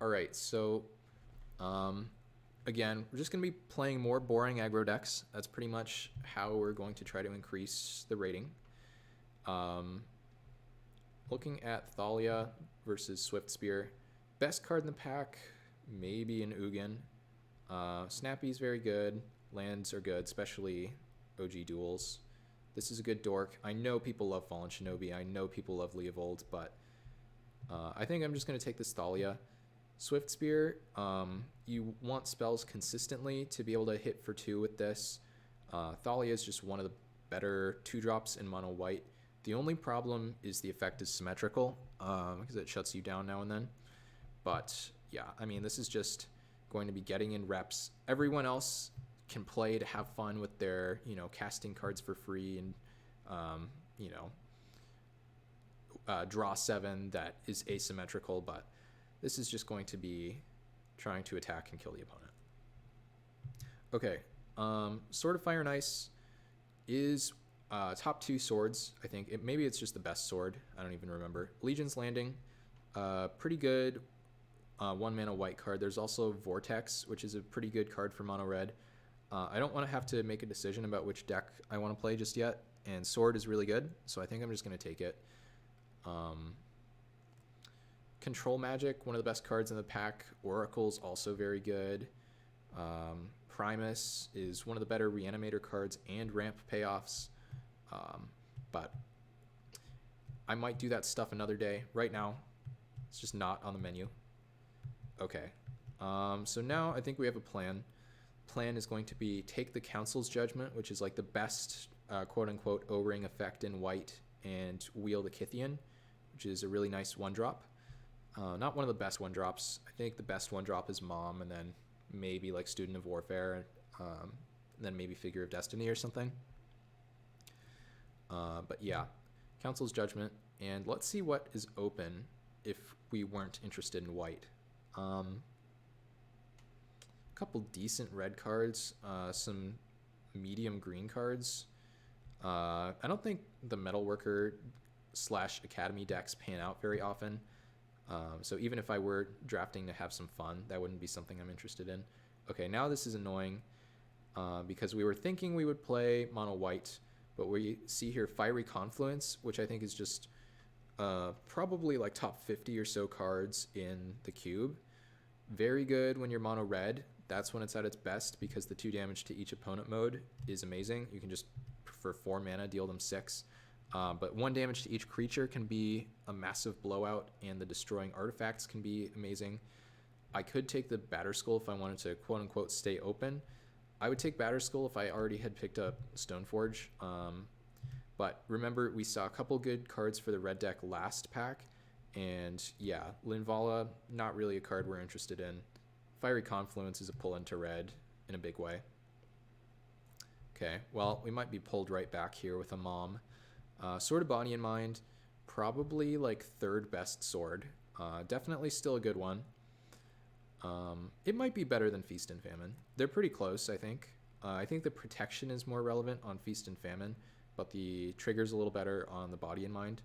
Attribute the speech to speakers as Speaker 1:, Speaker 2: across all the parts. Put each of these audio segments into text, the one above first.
Speaker 1: All right, so um, again, we're just going to be playing more boring aggro decks. That's pretty much how we're going to try to increase the rating. Um, Looking at Thalia versus Swift Spear, best card in the pack, maybe an Ugin. Snappy's very good. Lands are good, especially OG duels. This is a good dork. I know people love Fallen Shinobi. I know people love Leovold, but I think I'm just going to take this Thalia. Swift Spear, you want spells consistently to be able to hit for 2 with this. Thalia is just one of the better 2-drops in mono white. The only problem is the effect is symmetrical, because it shuts you down now and then. But yeah, I mean, this is just going to be getting in reps. Everyone else can play to have fun with their, casting cards for free and, draw 7 that is asymmetrical, but this is just going to be trying to attack and kill the opponent. Okay, Sword of Fire and Ice is top 2 swords, I think. Maybe it's just the best sword. I don't even remember. Legion's Landing, pretty good 1-mana white card. There's also Vortex, which is a pretty good card for mono red. I don't want to have to make a decision about which deck I want to play just yet, and Sword is really good, so I think I'm just going to take it. Control Magic, one of the best cards in the pack. Oracle's also very good. Primus is one of the better Reanimator cards and ramp payoffs. But I might do that stuff another day. Right now, it's just not on the menu. Okay. So now I think we have a plan. Plan is going to be take the Council's Judgment, which is like the best quote-unquote O-ring effect in white, and wheel the Kythian, which is a really nice 1-drop. Not one of the best 1-drops. I think the best 1-drop is Mom, and then maybe like Student of Warfare, and then maybe Figure of Destiny or something. But yeah, Council's Judgment, and let's see what is open if we weren't interested in white. A couple decent red cards, some medium green cards. I don't think the Metalworker / Academy decks pan out very often. So even if I were drafting to have some fun, that wouldn't be something I'm interested in. Okay, now this is annoying because we were thinking we would play mono white, but we see here Fiery Confluence, which I think is just probably like top 50 or so cards in the cube. Very good when you're mono red. That's when it's at its best because the 2 damage to each opponent mode is amazing. You can just, for 4 mana, deal them 6. But 1 damage to each creature can be a massive blowout, and the destroying artifacts can be amazing. I could take the Batterskull if I wanted to quote-unquote stay open. I would take Batterskull if I already had picked up Stoneforge. But remember, we saw a couple good cards for the red deck last pack, and yeah, Linvala, not really a card we're interested in. Fiery Confluence is a pull into red in a big way. Okay, well, we might be pulled right back here with a Mom. Sword of Body and Mind, probably like 3rd best sword. Definitely still a good one. It might be better than Feast and Famine. They're pretty close, I think. I think the protection is more relevant on Feast and Famine, but the trigger's a little better on the Body and Mind.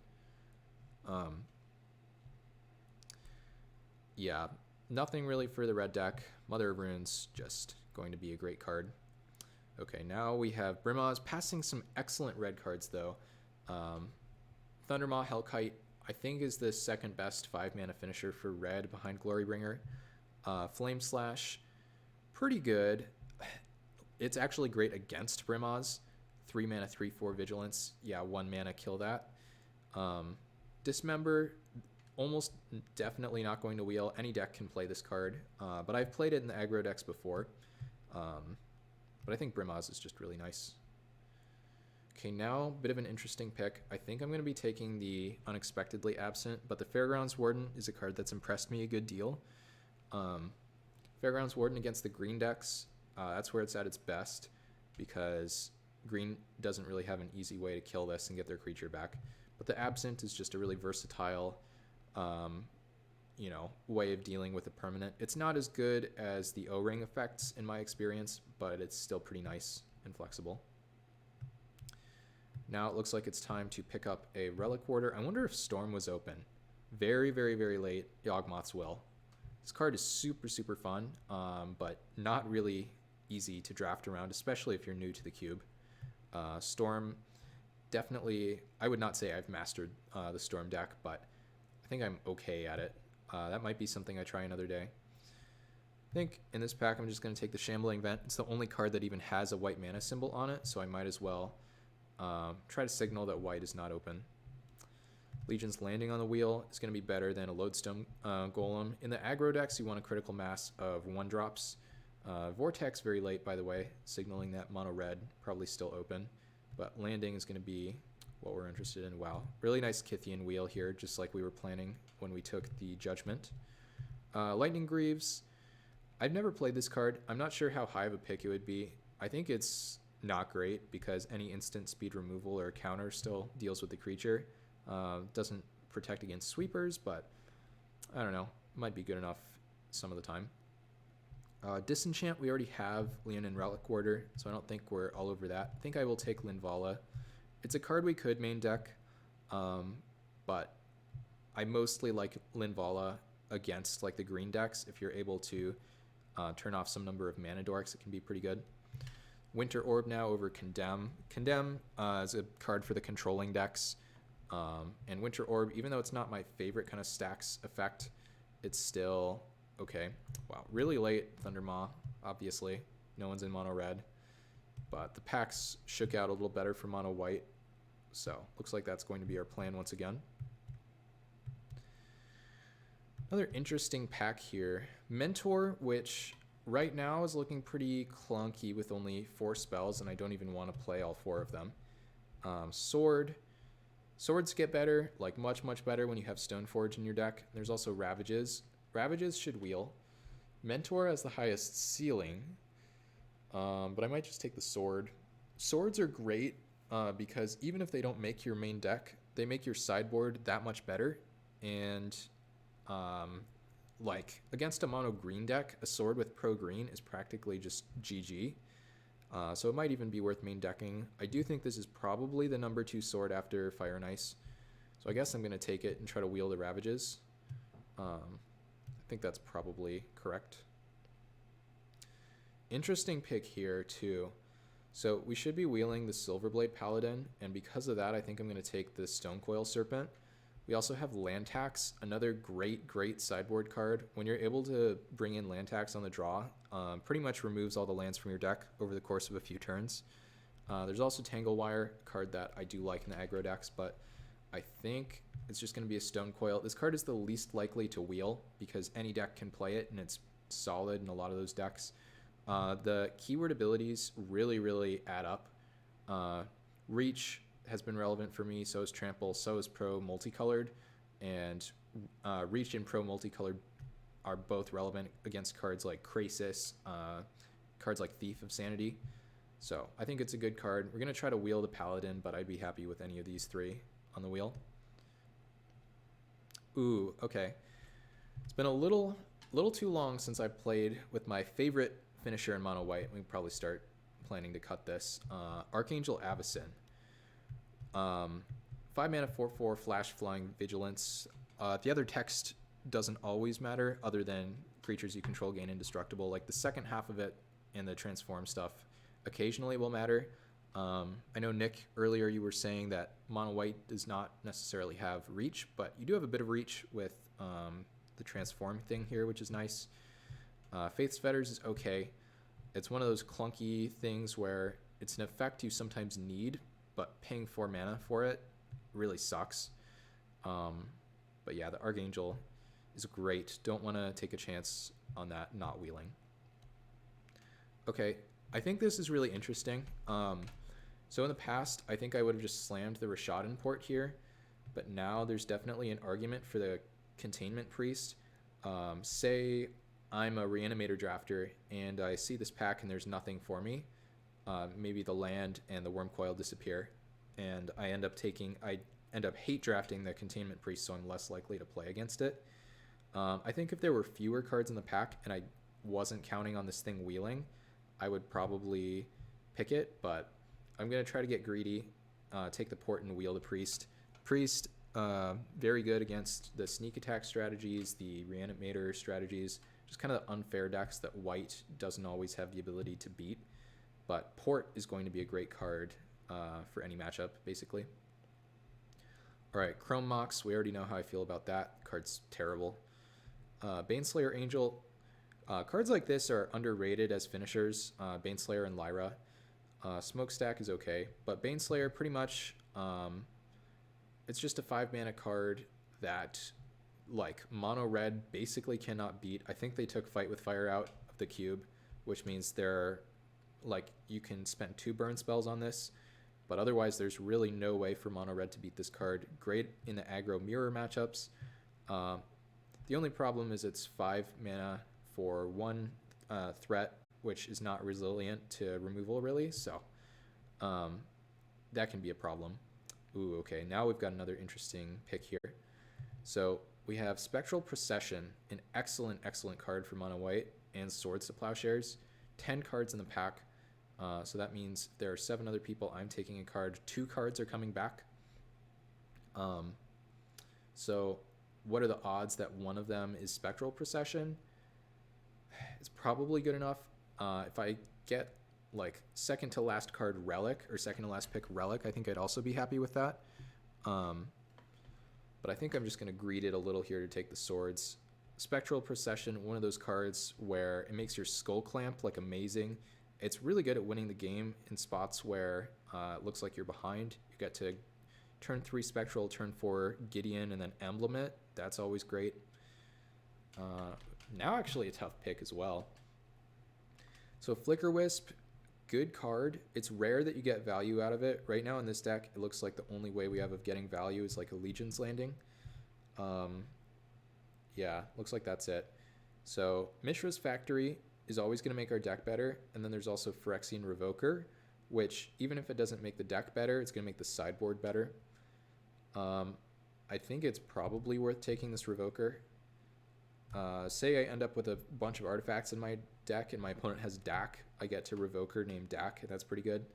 Speaker 1: Yeah, nothing really for the red deck. Mother of Runes, just going to be a great card. Okay, now we have Brimaz passing some excellent red cards, though. Thundermaw Hellkite, I think, is the 2nd best 5-mana finisher for red behind Glorybringer. Flame Slash, pretty good. It's actually great against Brimaz. 3 mana, 3/4 Vigilance. Yeah, 1 mana, kill that. Dismember, almost definitely not going to wheel. Any deck can play this card, but I've played it in the aggro decks before. But I think Brimaz is just really nice. Okay, now a bit of an interesting pick. I think I'm going to be taking the Unexpectedly Absent, but the Fairgrounds Warden is a card that's impressed me a good deal. Fairgrounds Warden against the green decks, that's where it's at its best, because green doesn't really have an easy way to kill this and get their creature back. But the Absent is just a really versatile way of dealing with a permanent. It's not as good as the O-ring effects in my experience, but it's still pretty nice and flexible. Now it looks like it's time to pick up a Relic Warder. I wonder if Storm was open. Very, very, very late, Yawgmoth's Will. This card is super, super fun, but not really easy to draft around, especially if you're new to the cube. Storm, definitely, I would not say I've mastered the Storm deck, but I think I'm okay at it. That might be something I try another day. I think in this pack, I'm just going to take the Shambling Vent. It's the only card that even has a white mana symbol on it, so I might as well try to signal that white is not open. Legion's Landing on the wheel is going to be better than a Lodestone Golem. In the aggro decks, you want a critical mass of 1-drops. Vortex very late, by the way, signaling that mono red probably still open. But Landing is going to be what we're interested in. Wow, really nice Kythian wheel here, just like we were planning when we took the Judgment. Lightning Greaves. I've never played this card. I'm not sure how high of a pick it would be. I think it's not great because any instant speed removal or counter still deals with the creature. Doesn't protect against sweepers, but I don't know. Might be good enough some of the time. Disenchant, we already have Leonin Relic Warder, so I don't think we're all over that. I think I will take Linvala. It's a card we could main deck, but I mostly like Linvala against like the green decks. If you're able to turn off some number of mana dorks, it can be pretty good. Winter Orb now over Condemn. Condemn is a card for the controlling decks. And Winter Orb, even though it's not my favorite kind of stacks effect, it's still okay. Wow, really late Thundermaw, obviously. No one's in mono red. But the packs shook out a little better for mono white. So looks like that's going to be our plan once again. Another interesting pack here. Mentor, which right now is looking pretty clunky with only 4 spells, and I don't even want to play all 4 of them. Sword. Swords get better, like much, much better when you have Stoneforge in your deck. There's also Ravages. Ravages should wheel. Mentor has the highest ceiling, but I might just take the Sword. Swords are great because even if they don't make your main deck, they make your sideboard that much better. And like against a mono green deck, a sword with pro green is practically just GG. So it might even be worth main decking. I do think this is probably the number 2 sword after Fire and Ice. So I guess I'm going to take it and try to wheel the Ravages. I think that's probably correct. Interesting pick here too. So we should be wheeling the Silverblade Paladin, and because of that, I think I'm going to take the Stonecoil Serpent. We also have Land Tax, another great sideboard card. When you're able to bring in Land Tax on the draw, pretty much removes all the lands from your deck over the course of a few turns. There's also Tanglewire, a card that I do like in the aggro decks, but I think it's just going to be a Stonecoil. This card is the least likely to wheel because any deck can play it, and it's solid in a lot of those decks. The keyword abilities really add up. Reach has been relevant for me, so is Trample, so is Pro Multicolored, and Reach and Pro Multicolored are both relevant against cards like Krasis, cards like Thief of Sanity. So I think it's a good card. We're going to try to wheel the Paladin, but I'd be happy with any of these 3 on the wheel. Ooh, okay. It's been a little too long since I played with my favorite finisher in mono white. We can probably start planning to cut this. Archangel Avacyn. 5 mana 4/4 flash flying vigilance. The other text doesn't always matter other than creatures you control gain indestructible. Like the second half of it and the transform stuff occasionally will matter. I know Nick earlier you were saying that mono white does not necessarily have reach, but you do have a bit of reach with the transform thing here, which is nice. Faith's Fetters is okay. It's one of those clunky things where it's an effect you sometimes need, but paying 4 mana for it really sucks. But yeah, the Archangel is great. Don't want to take a chance on that not wheeling. Okay, I think this is really interesting. So in the past, I think I would have just slammed the Rishadan port here, but now there's definitely an argument for the Containment Priest. Say I'm a Reanimator drafter and I see this pack and there's nothing for me. Maybe the land and the Wormcoil disappear, and I end up hate drafting the Containment Priest, so I'm less likely to play against it. I think if there were fewer cards in the pack and I wasn't counting on this thing wheeling, I would probably pick it, but I'm going to try to get greedy, take the port and wheel the Priest. Priest, Very good against the sneak attack strategies, the reanimator strategies, just kind of the unfair decks that white doesn't always have the ability to beat. But Port is going to be a great card for any matchup, basically. All right, Chrome Mox, we already know how I feel about that. Card's terrible. Baneslayer Angel. Cards like this are underrated as finishers. Baneslayer and Lyra. Smokestack is okay, but Baneslayer pretty much, it's just a 5-mana card that, like, mono red basically cannot beat. I think they took Fight with Fire out of the cube, which means they're, like, you can spend 2 burn spells on this, but otherwise there's really no way for mono red to beat this card. Great in the aggro mirror matchups. The only problem is it's 5 mana for 1 threat, which is not resilient to removal really, so that can be a problem. Ooh, okay, now we've got another interesting pick here. So we have Spectral Procession, an excellent card for mono white, and Swords to Plowshares. 10 cards in the pack, so that means there are 7 other people. I'm taking a card. 2 cards are coming back. So what are the odds that one of them is Spectral Procession? It's probably good enough. If I get like second to last card Relic or second to last pick Relic, I think I'd also be happy with that. But I think I'm just going to greed it a little here to take the Swords. Spectral Procession, one of those cards where it makes your Skull Clamp like amazing. It's really good at winning the game in spots where it looks like you're behind. You get to turn 3 Spectral, turn 4 Gideon, and then Emblem it. That's always great. Now actually a tough pick as well. So Flicker Wisp, good card. It's rare that you get value out of it. Right now in this deck, it looks like the only way we have of getting value is like a Legion's Landing. Yeah, looks like that's it. So Mishra's Factory is always going to make our deck better. And then there's also Phyrexian Revoker, which even if it doesn't make the deck better, it's going to make the sideboard better. I think it's probably worth taking this Revoker. Say I end up with a bunch of artifacts in my deck and my opponent has Dak, I get to Revoker named Dak, and that's pretty good.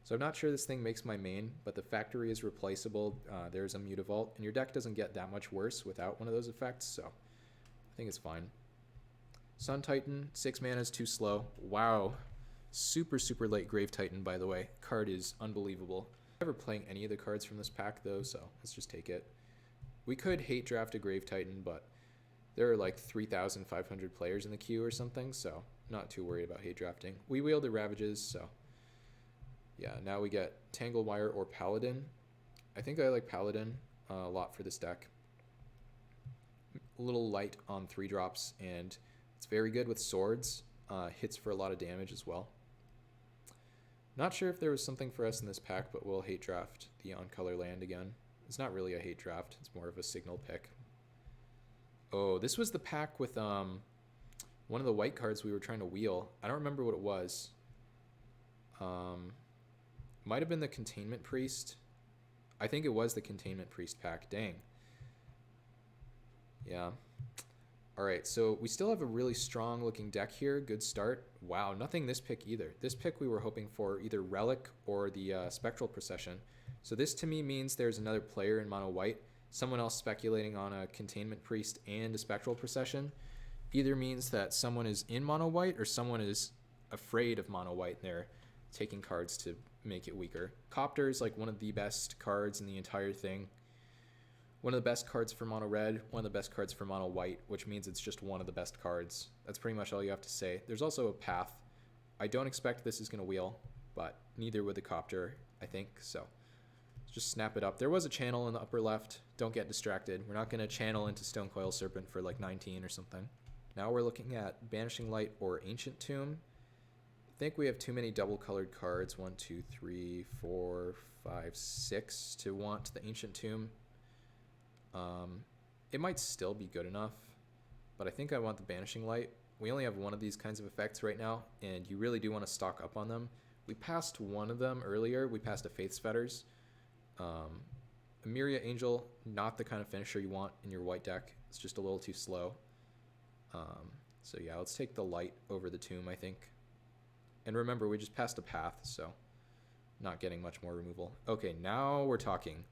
Speaker 1: So I'm not sure this thing makes my main, but the Factory is replaceable. There's a Mutavault, and your deck doesn't get that much worse without one of those effects, so I think it's fine. Sun Titan, 6 mana is too slow. Wow. Super late Grave Titan, by the way. Card is unbelievable. I'm never playing any of the cards from this pack, though, so let's just take it. We could hate draft a Grave Titan, but there are like 3,500 players in the queue or something, so not too worried about hate drafting. We wield the Ravages, so yeah, now we get Tangle Wire or Paladin. I think I like Paladin a lot for this deck. A little light on 3-drops, and it's very good with Swords. Hits for a lot of damage as well. Not sure if there was something for us in this pack, but we'll hate draft the on-color land again. It's not really a hate draft, it's more of a signal pick. Oh, this was the pack with one of the white cards we were trying to wheel. I don't remember what it was. Might have been the Containment Priest. I think it was the Containment Priest pack. Dang. Yeah. All right, so we still have a really strong looking deck here. Good start. Wow, nothing this pick either. This pick we were hoping for either Relic or the Spectral Procession. So this to me means there's another player in mono white. Someone else speculating on a Containment Priest and a Spectral Procession. Either means that someone is in mono white or someone is afraid of mono white and they're taking cards to make it weaker. Copter is like one of the best cards in the entire thing. One of the best cards for mono red, one of the best cards for mono white, which means it's just one of the best cards. That's pretty much all you have to say. There's also a path. I don't expect this is going to wheel, but neither would the Copter, I think, so just snap it up. There was a channel in the upper left. Don't get distracted. We're not going to channel into Stonecoil Serpent for like 19 or something. Now we're looking at Banishing Light or Ancient Tomb. I think we have too many double colored cards. 1, 2, 3, 4, 5, 6 to want the Ancient Tomb. It might still be good enough, but I think I want the Banishing Light. We only have one of these kinds of effects right now, and you really do want to stock up on them. We passed one of them earlier. We passed a Faith's Fetters. Emeria Angel, not the kind of finisher you want in your white deck. It's just a little too slow. So yeah, let's take the light over the tomb, I think. And remember, we just passed a path, so not getting much more removal. Okay, now we're talking.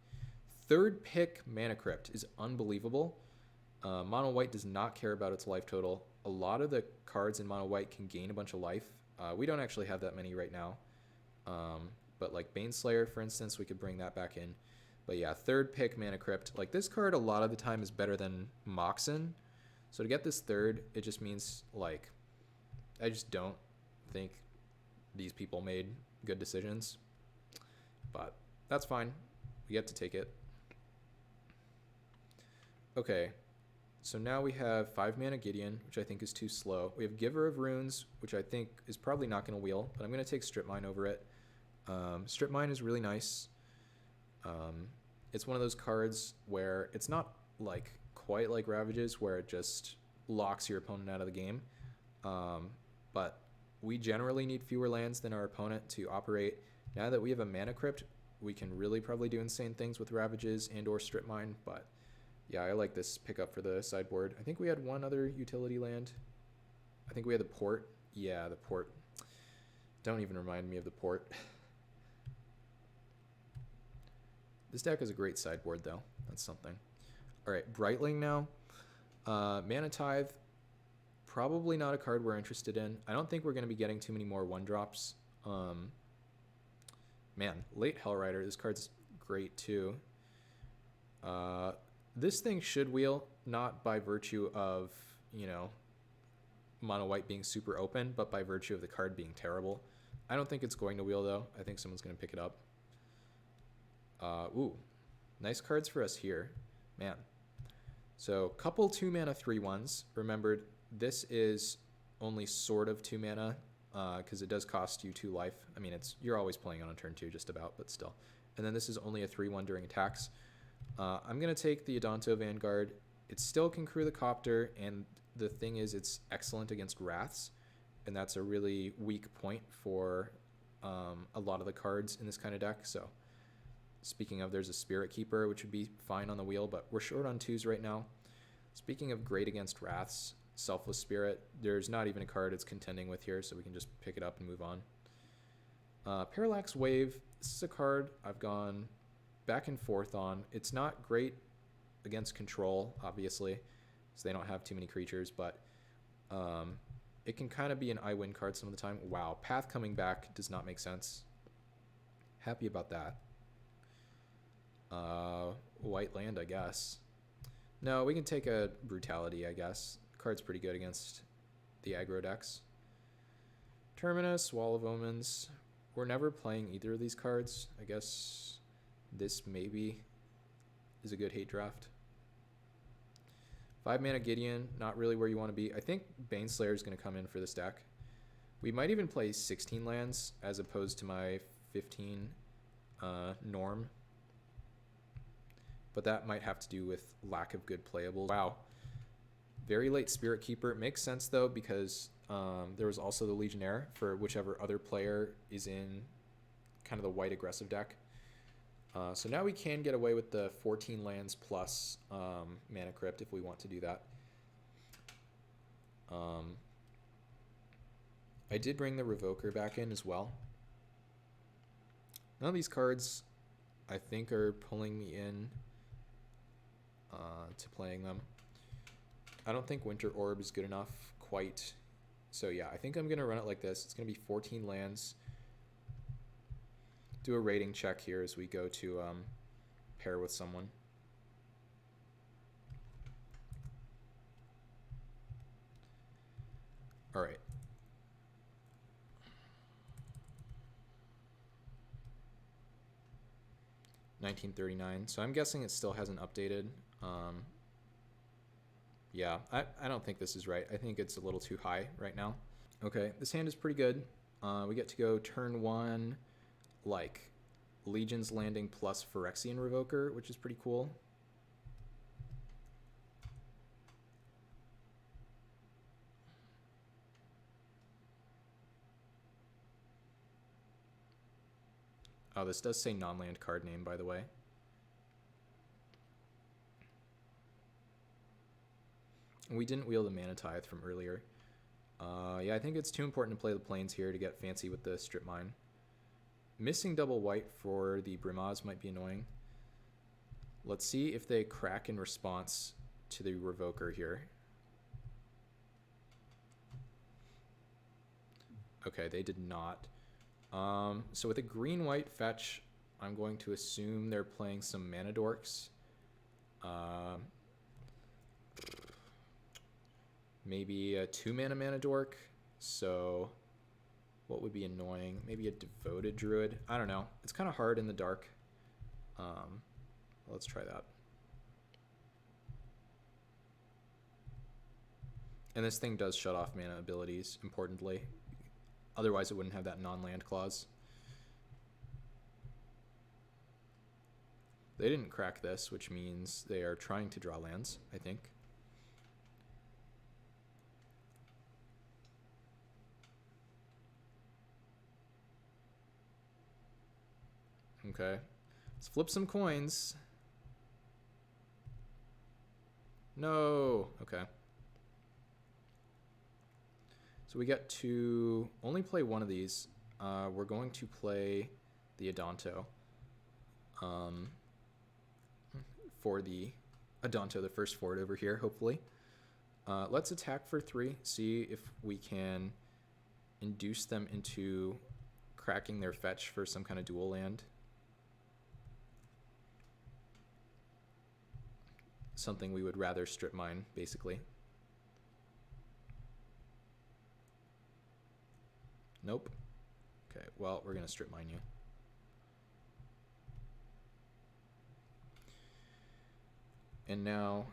Speaker 1: Third pick Mana Crypt is unbelievable. Mono white does not care about its life total. A lot of the cards in mono white can gain a bunch of life. We don't actually have that many right now. But like Baneslayer, for instance, we could bring that back in. But yeah, third pick Mana Crypt. Like this card a lot of the time is better than Moxen. So to get this third, it just means like I just don't think these people made good decisions. But that's fine. We get to take it. Okay. So now we have 5 mana Gideon, which I think is too slow. We have Giver of Runes, which I think is probably not going to wheel, but I'm going to take Strip Mine over it. Strip Mine is really nice. It's one of those cards where it's not like quite like Ravages, where it just locks your opponent out of the game. But we generally need fewer lands than our opponent to operate. Now that we have a Mana Crypt, we can really probably do insane things with Ravages and or Strip Mine, but yeah, I like this pickup for the sideboard. I think we had one other utility land. I think we had the Port. Yeah, the Port. Don't even remind me of the Port. This deck is a great sideboard, though. That's something. All right, Brightling now. Mana Tithe. Probably not a card we're interested in. I don't think we're going to be getting too many more 1-drops. Man, late Hellrider. This card's great, too. This thing should wheel, not by virtue of, you know, mono white being super open, but by virtue of the card being terrible. I don't think it's going to wheel, though. I think someone's going to pick it up. Ooh, nice cards for us here. Man. So, couple 2-mana 3/1s. Remembered, this is only sort of 2 mana, because it does cost you 2 life. I mean, you're always playing on a turn 2, just about, but still. And then this is only a 3/1 during attacks. I'm going to take the Adanto Vanguard. It still can crew the Copter, and the thing is it's excellent against Wraths, and that's a really weak point for a lot of the cards in this kind of deck. So speaking of, there's a Spirit Keeper, which would be fine on the wheel, but we're short on 2s right now. Speaking of great against Wraths, Selfless Spirit, there's not even a card it's contending with here, so we can just pick it up and move on. Parallax Wave, this is a card I've gone back and forth on. It's not great against control, obviously, because they don't have too many creatures, but it can kind of be an I win card some of the time. Wow, Path coming back does not make sense. Happy about that. White land, I guess. No, we can take a Brutality, I guess. Card's pretty good against the aggro decks. Terminus, Wall of Omens. We're never playing either of these cards. I guess this maybe is a good hate draft. 5 mana Gideon, not really where you want to be. I think Baneslayer is going to come in for this deck. We might even play 16 lands as opposed to my 15 norm. But that might have to do with lack of good playables. Wow. Very late Spirit Keeper. It makes sense, though, because there was also the Legionnaire for whichever other player is in kind of the white aggressive deck. So now we can get away with the 14 lands plus Mana Crypt if we want to do that. I did bring the Revoker back in as well. None of these cards, I think, are pulling me in to playing them. I don't think Winter Orb is good enough quite. So yeah, I think I'm going to run it like this. It's going to be 14 lands. Do a rating check here as we go to pair with someone. All right. $19.39. So I'm guessing it still hasn't updated. Yeah, I don't think this is right. I think it's a little too high right now. Okay, this hand is pretty good. We get to go turn 1, like Legion's Landing plus Phyrexian Revoker, which is pretty cool. Oh, this does say non-land card name, by the way. We didn't wheel the Mana Tithe from earlier. Yeah, I think it's too important to play the Plains here to get fancy with the Strip Mine. Missing double white for the Brimaz might be annoying. Let's see if they crack in response to the Revoker here. Okay, they did not. So with a green-white fetch, I'm going to assume they're playing some Mana Dorks. Maybe a 2-mana Mana Dork. So what would be annoying? Maybe a Devoted Druid. I don't know. It's kind of hard in the dark. Let's try that. And this thing does shut off mana abilities, importantly. Otherwise, it wouldn't have that non-land clause. They didn't crack this, which means they are trying to draw lands, I think. Okay. Let's flip some coins. No. Okay. So we get to only play one of these. We're going to play the Adanto. For the Adanto, the first forward over here, hopefully. Let's attack for 3, see if we can induce them into cracking their fetch for some kind of dual land. Something we would rather strip mine, basically. Nope. Okay, well, we're going to strip mine you. And now,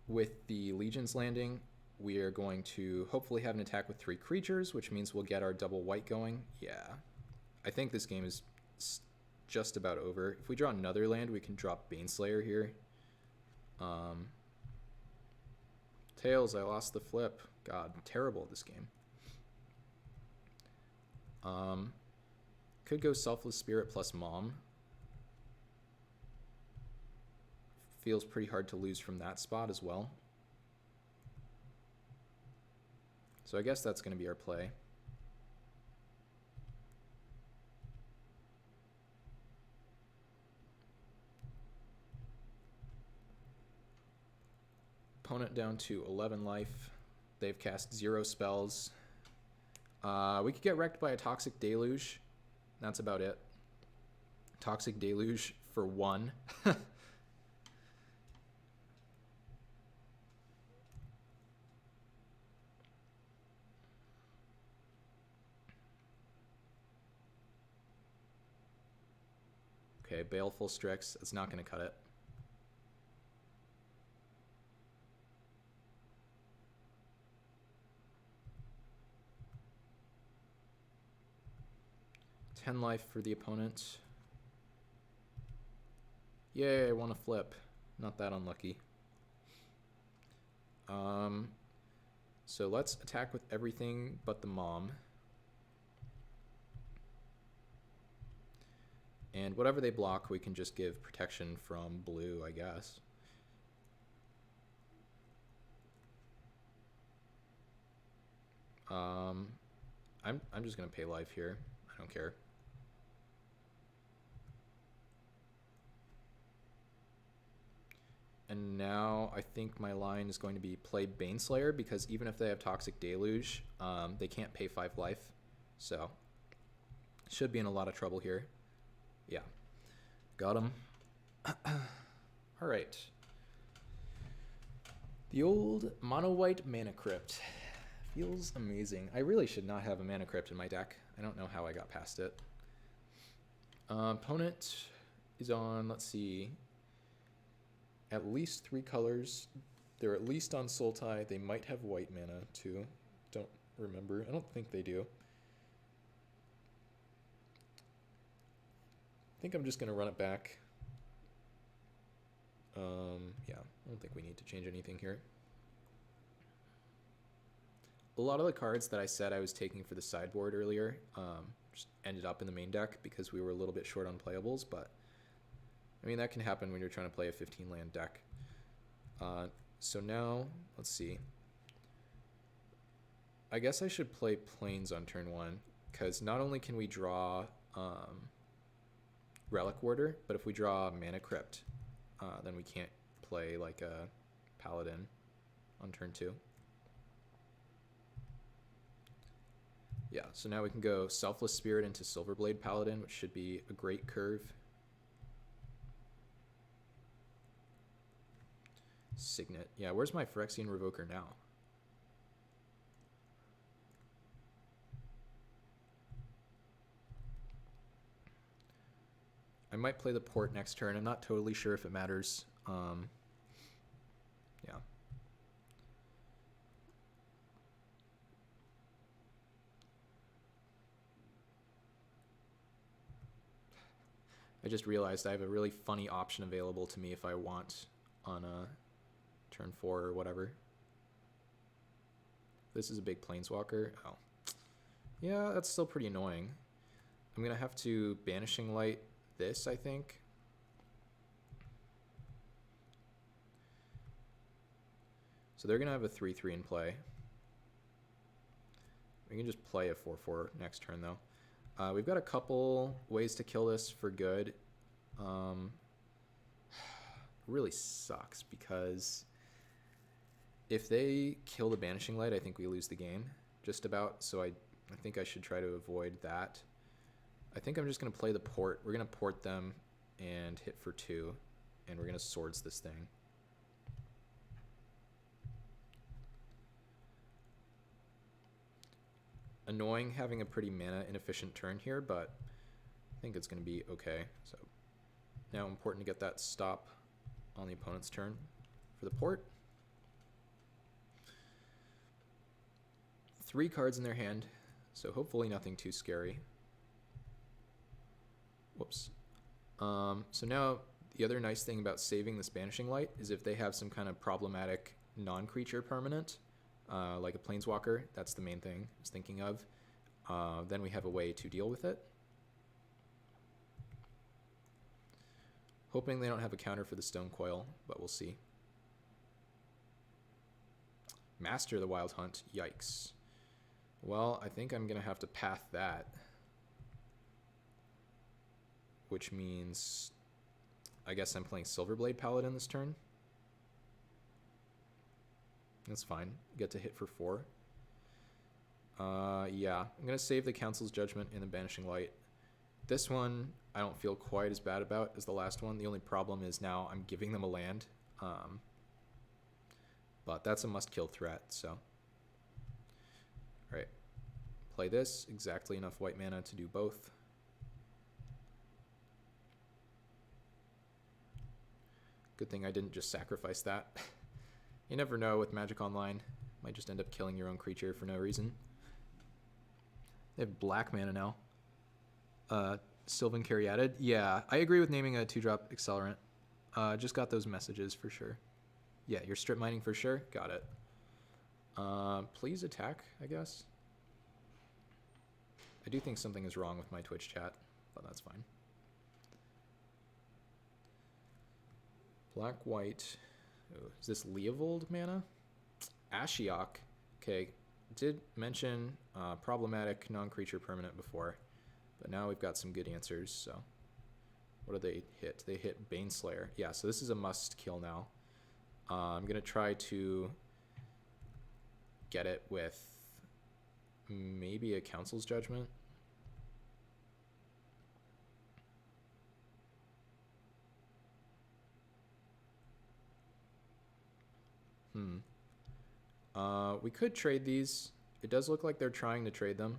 Speaker 1: with the Legion's Landing, we are going to hopefully have an attack with 3 creatures, which means we'll get our double white going. Yeah. I think this game is just about over. If we draw another land, we can drop Baneslayer here. Tails, I lost the flip. God, I'm terrible at this game. Could go Selfless Spirit plus Mom. Feels pretty hard to lose from that spot as well. So I guess that's going to be our play. Opponent down to 11 life. They've cast 0 spells. We could get wrecked by a Toxic Deluge. That's about it. Toxic Deluge for 1. Okay, Baleful Strix. It's not going to cut it. Ten life for the opponent. Yay, I want to flip. Not that unlucky. So let's attack with everything but the Mom. And whatever they block, we can just give protection from blue, I guess. I'm just gonna pay life here. I don't care. And now I think my line is going to be play Baneslayer, because even if they have Toxic Deluge, they can't pay 5 life. So should be in a lot of trouble here. Yeah, got him. All right. The old mono white Mana Crypt feels amazing. I really should not have a Mana Crypt in my deck. I don't know how I got past it. Opponent is on, let's see, at least 3 colors. They're at least on Sultai. They might have white mana too. Don't remember. I don't think they do. I think I'm just going to run it back. Yeah, I don't think we need to change anything here. A lot of the cards that I said I was taking for the sideboard earlier just ended up in the main deck because we were a little bit short on playables, but I mean, that can happen when you're trying to play a 15-land deck. So now, let's see. I guess I should play Plains on turn 1, because not only can we draw Relic Warder, but if we draw Mana Crypt, then we can't play like a paladin on turn 2. Yeah, so now we can go Selfless Spirit into Silverblade Paladin, which should be a great curve. Signet. Yeah, where's my Phyrexian Revoker now? I might play the port next turn. I'm not totally sure if it matters. Yeah. I just realized I have a really funny option available to me if I want on a turn 4 or whatever. This is a big Planeswalker. Oh. Yeah, that's still pretty annoying. I'm going to have to Banishing Light this, I think. So they're going to have a 3/3 in play. We can just play a 4/4 next turn, though. We've got a couple ways to kill this for good. Really sucks because if they kill the Banishing Light, I think we lose the game just about. So I think I should try to avoid that. I think I'm just going to play the port. We're going to port them and hit for 2, and we're going to Swords this thing. Annoying having a pretty mana inefficient turn here, but I think it's going to be okay. So now important to get that stop on the opponent's turn for the port. 3 cards in their hand, so hopefully nothing too scary. Whoops. So now the other nice thing about saving this Banishing Light is if they have some kind of problematic non-creature permanent, like a Planeswalker, that's the main thing I was thinking of, then we have a way to deal with it. Hoping they don't have a counter for the Stone Coil, but we'll see. Master the Wild Hunt, yikes. Well, I think I'm going to have to path that, which means I guess I'm playing Silverblade Paladin this turn. That's fine. Get to hit for 4. Yeah, I'm going to save the Council's Judgment in the Banishing Light. This one I don't feel quite as bad about as the last one. The only problem is now I'm giving them a land. But that's a must-kill threat, so. All right. Play this. Exactly enough white mana to do both. Good thing I didn't just sacrifice that. You never know with Magic Online. Might just end up killing your own creature for no reason. They have black mana now. Sylvan Caryatid. Yeah, I agree with naming a 2-drop Accelerant. Just got those messages for sure. Yeah, you're strip mining for sure. Got it. Please attack, I guess. I do think something is wrong with my Twitch chat, but that's fine. Black, white. Oh, is this Leovold mana? Ashiok. Okay, did mention problematic non-creature permanent before, but now we've got some good answers. So, what do they hit? They hit Baneslayer. Yeah, so this is a must kill now. I'm gonna try to get it with maybe a Council's Judgment. We could trade these. It does look like they're trying to trade them.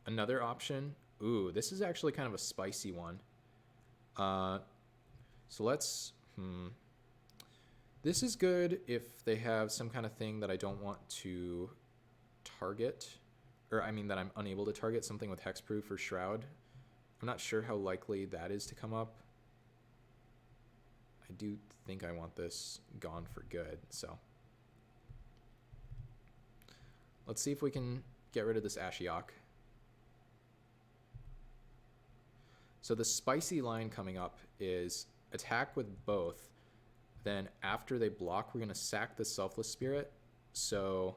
Speaker 1: Another option. Ooh, this is actually kind of a spicy one. So let's... This is good if they have some kind of thing that I don't want to target. Or, I mean, that I'm unable to target. Something with Hexproof or Shroud. I'm not sure how likely that is to come up. I do think I want this gone for good, so. Let's see if we can get rid of this Ashiok. So the spicy line coming up is attack with both. Then after they block, we're going to sack the Selfless Spirit. So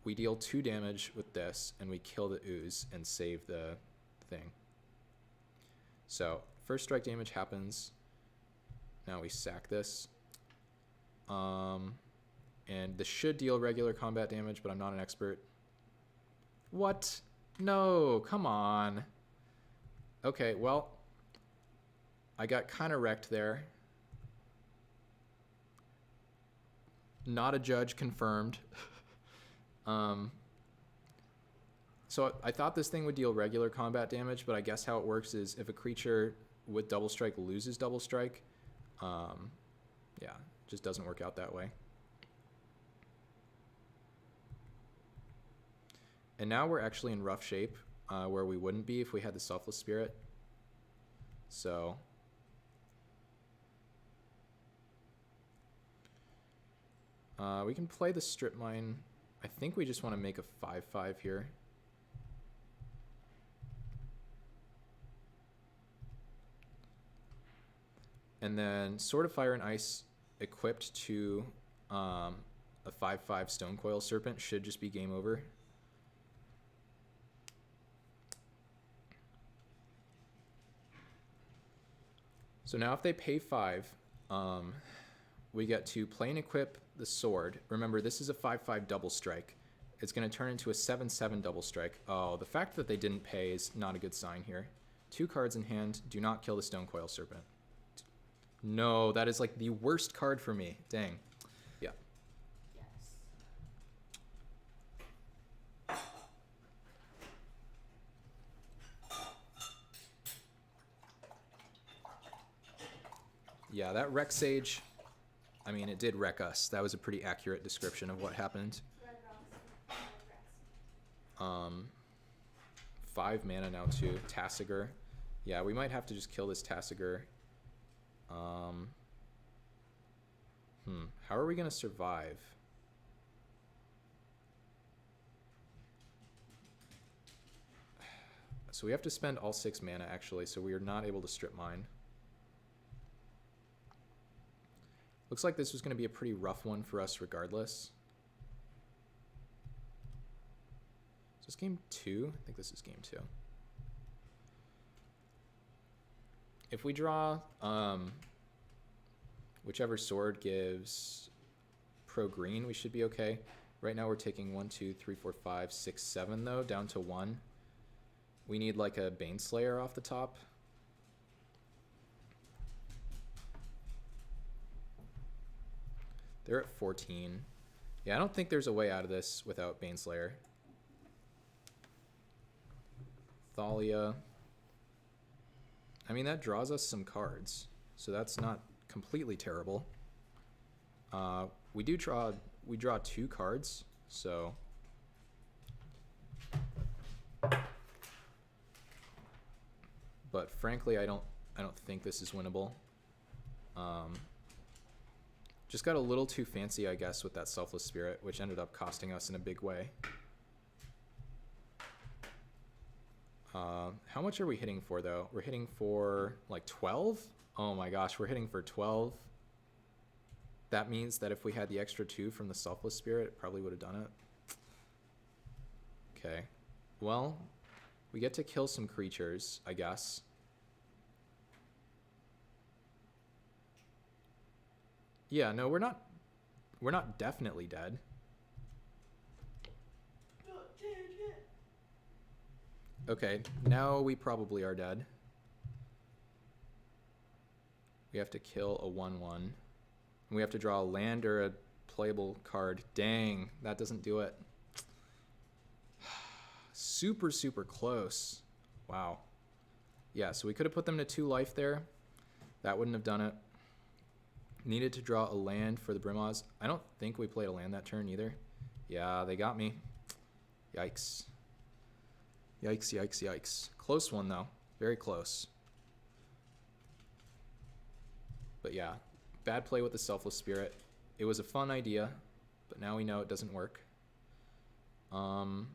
Speaker 1: we deal 2 damage with this, and we kill the Ooze and save the thing. So first strike damage happens. Now we sack this. And this should deal regular combat damage, but I'm not an expert. What? No, come on. Okay, well, I got kind of wrecked there. Not a judge confirmed. So I thought this thing would deal regular combat damage, but I guess how it works is if a creature with double strike loses double strike, yeah, just doesn't work out that way. And now we're actually in rough shape, where we wouldn't be if we had the Selfless Spirit. So we can play the Strip Mine. I think we just want to make a 5/5 here. And then Sword of Fire and Ice equipped to a 5/5 Stonecoil Serpent should just be game over. So now if they pay 5, we get to play and equip the sword. Remember, this is a 5/5 double strike. It's going to turn into a 7/7 double strike. Oh, the fact that they didn't pay is not a good sign here. 2 cards in hand. Do not kill the Stonecoil Serpent. No, that is like the worst card for me. Dang. Yeah.
Speaker 2: Yes.
Speaker 1: Yeah, that wreck Sage, I mean, it did wreck us. That was a pretty accurate description of what happened.
Speaker 2: Red rocks. Red rocks.
Speaker 1: 5 mana now too. Tasigur. Yeah, we might have to just kill this Tasigur. How are we going to survive? So we have to spend all 6 mana actually, so we are not able to Strip Mine. Looks like this was going to be a pretty rough one for us regardless. Is this game 2? I think this is game 2. If we draw whichever sword gives pro green, we should be okay. Right now we're taking 1, 2, 3, 4, 5, 6, 7 though, down to 1. We need like a Baneslayer off the top. They're at 14. Yeah, I don't think there's a way out of this without Baneslayer. Thalia. I mean, that draws us some cards, so that's not completely terrible. We draw 2 cards, so but frankly, I don't think this is winnable. Just got a little too fancy, I guess, with that Selfless Spirit, which ended up costing us in a big way. How much are we hitting for, though? We're hitting for, like, 12? Oh my gosh, we're hitting for 12. That means that if we had the extra 2 from the Selfless Spirit, it probably would have done it. Okay. Well, we get to kill some creatures, I guess. Yeah, no, we're not definitely dead. Okay, now we probably are dead. We have to kill a 1/1. And we have to draw a land or a playable card. Dang, that doesn't do it. Super, super close. Wow. Yeah, so we could have put them to 2 life there. That wouldn't have done it. Needed to draw a land for the Brimaz. I don't think we played a land that turn either. Yeah, they got me. Yikes. Yikes, yikes, yikes. Close one, though. Very close. But yeah, bad play with the Selfless Spirit. It was a fun idea, but now we know it doesn't work. So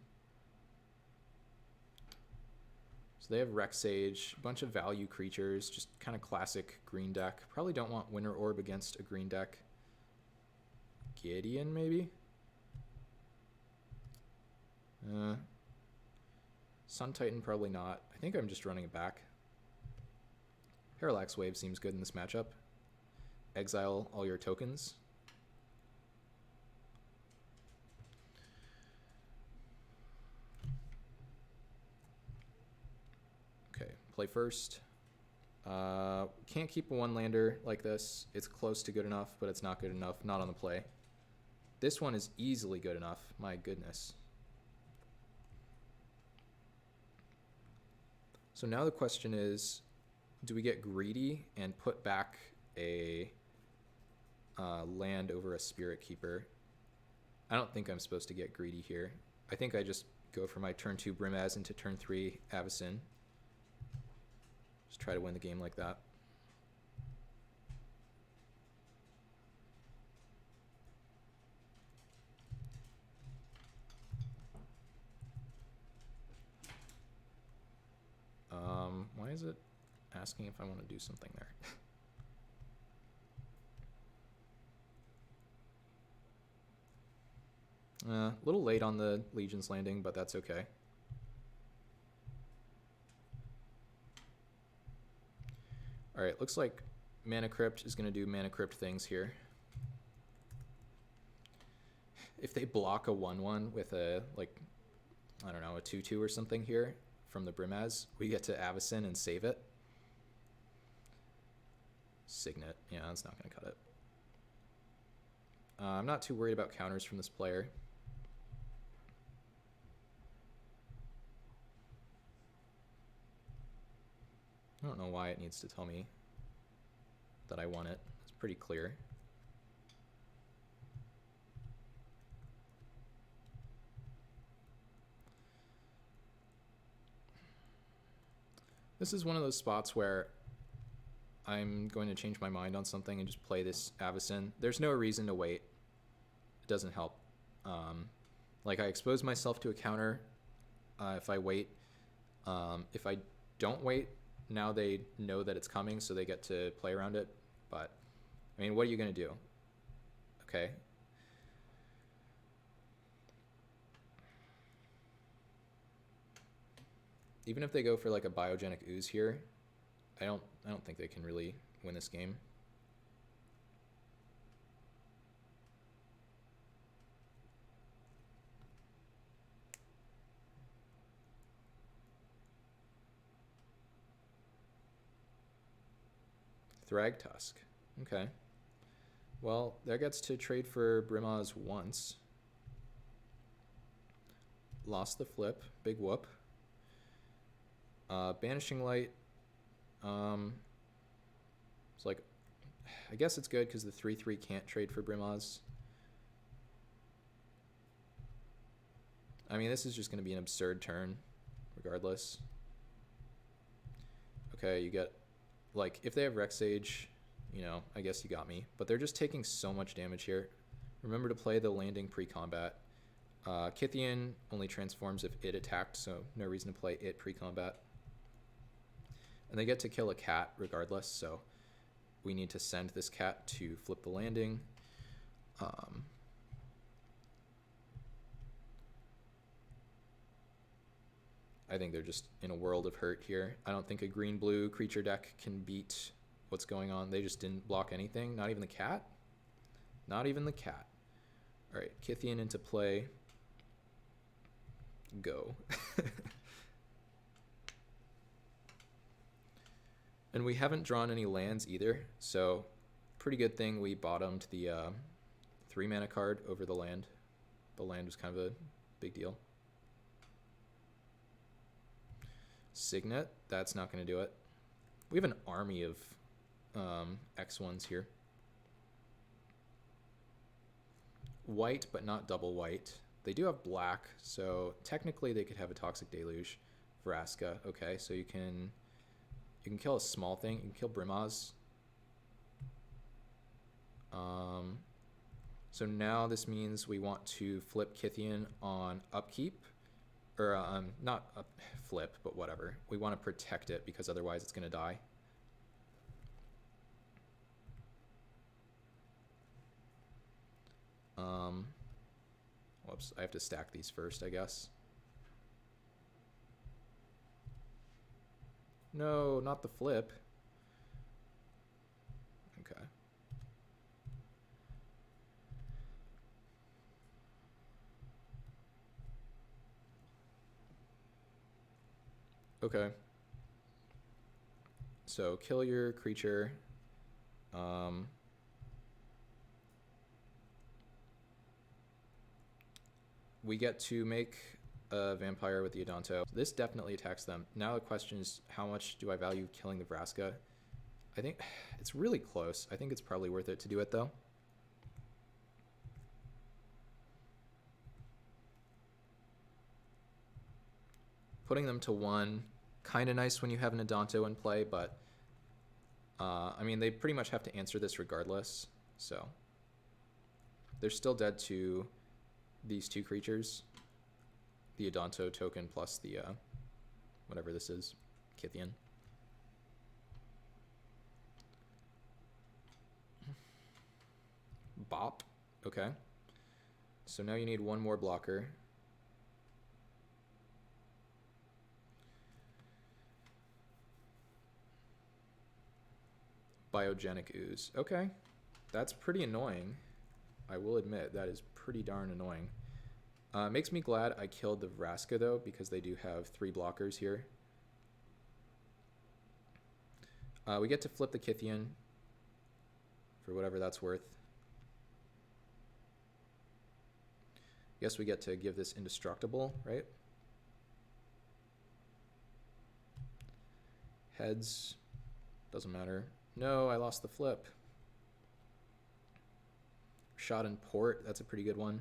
Speaker 1: they have Rex Sage, a bunch of value creatures, just kind of classic green deck. Probably don't want Winter Orb against a green deck. Gideon, maybe? Sun Titan, probably not. I think I'm just running it back. Parallax Wave seems good in this matchup. Exile all your tokens. Okay, play first. Can't keep a one lander like this. It's close to good enough, but it's not good enough. Not on the play. This one is easily good enough. My goodness. So now the question is, do we get greedy and put back a land over a Spirit Keeper? I don't think I'm supposed to get greedy here. I think I just go for my turn 2 Brimaz into turn 3 Avacyn. Just try to win the game like that. Why is it asking if I want to do something there? A little late on the Legion's landing, but that's okay. All right, looks like Mana Crypt is going to do Mana Crypt things here. If they block a 1/1 with a, like, I don't know, a 2/2 or something here from the Brimaz, we get to Avacyn and save it. Signet, yeah, that's not going to cut it. I'm not too worried about counters from this player. I don't know why it needs to tell me that I want it. It's pretty clear. This is one of those spots where I'm going to change my mind on something and just play this Avacyn. There's no reason to wait. It doesn't help. Like, I expose myself to a counter if I wait. If I don't wait, now they know that it's coming, so they get to play around it. But, I mean, what are you going to do? Okay. Even if they go for like a Biogenic Ooze here, I don't think they can really win this game. Thragtusk. Okay. Well, that gets to trade for Brimaz once. Lost the flip. Big whoop. Banishing Light. It's like, I guess it's good because the 3/3 can't trade for Brimaz. I mean, this is just going to be an absurd turn, regardless. Okay, you get, like, if they have Rexage, you know, I guess you got me. But they're just taking so much damage here. Remember to play the landing pre-combat. Kythian only transforms if it attacked, so no reason to play it pre-combat. And they get to kill a cat regardless, so we need to send this cat to flip the landing. I think they're just in a world of hurt here. I don't think a green-blue creature deck can beat what's going on. They just didn't block anything. Not even the cat? Not even the cat. All right, Kythian into play. Go. And we haven't drawn any lands either, so pretty good thing we bottomed the 3-mana card over the land. The land was kind of a big deal. Signet, that's not going to do it. We have an army of X1s here. White, but not double white. They do have black, so technically they could have a Toxic Deluge. Vraska, okay, so you can kill a small thing. You can kill Brimaz. So now this means we want to flip Kythian on upkeep. Or not flip, but whatever. We want to protect it because otherwise it's going to die. Whoops, I have to stack these first, I guess. No, not the flip. Okay. So kill your creature. We get to make a vampire with the Adanto. This definitely attacks them. Now the question is, how much do I value killing the Vraska? I think it's really close. I think it's probably worth it to do it, though. Putting them to 1, kind of nice when you have an Adanto in play, but I mean, they pretty much have to answer this regardless, so they're still dead to these 2 creatures, the Adanto token plus the whatever this is, Kythian. Bop. Okay. So now you need 1 more blocker. Biogenic Ooze. Okay. That's pretty annoying. I will admit, that is pretty darn annoying. Makes me glad I killed the Vraska, though, because they do have 3 blockers here. We get to flip the Kythian for whatever that's worth. Guess we get to give this indestructible, right? Heads. Doesn't matter. No, I lost the flip. Shot in port. That's a pretty good one.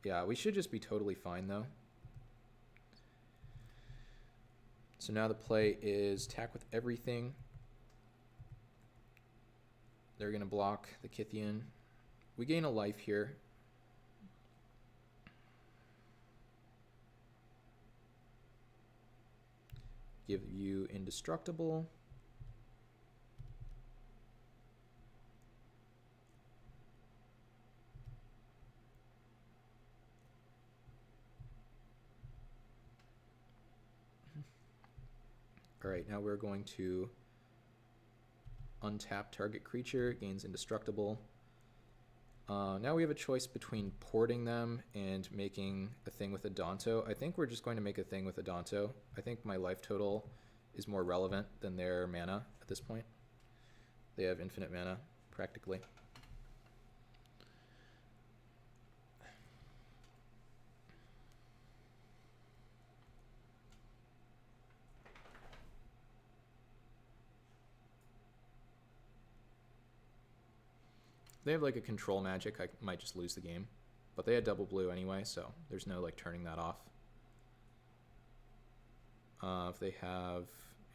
Speaker 1: Yeah, we should just be totally fine, though. So now the play is attack with everything. They're going to block the Kythian. We gain a life here. Give you indestructible. All right, now we're going to untap target creature, gains indestructible. Now we have a choice between porting them and making a thing with Adanto. I think we're just going to make a thing with Adanto. I think my life total is more relevant than their mana at this point. They have infinite mana, practically. They have like a control magic, I might just lose the game. But they had double blue anyway, so there's no like turning that off. If they have,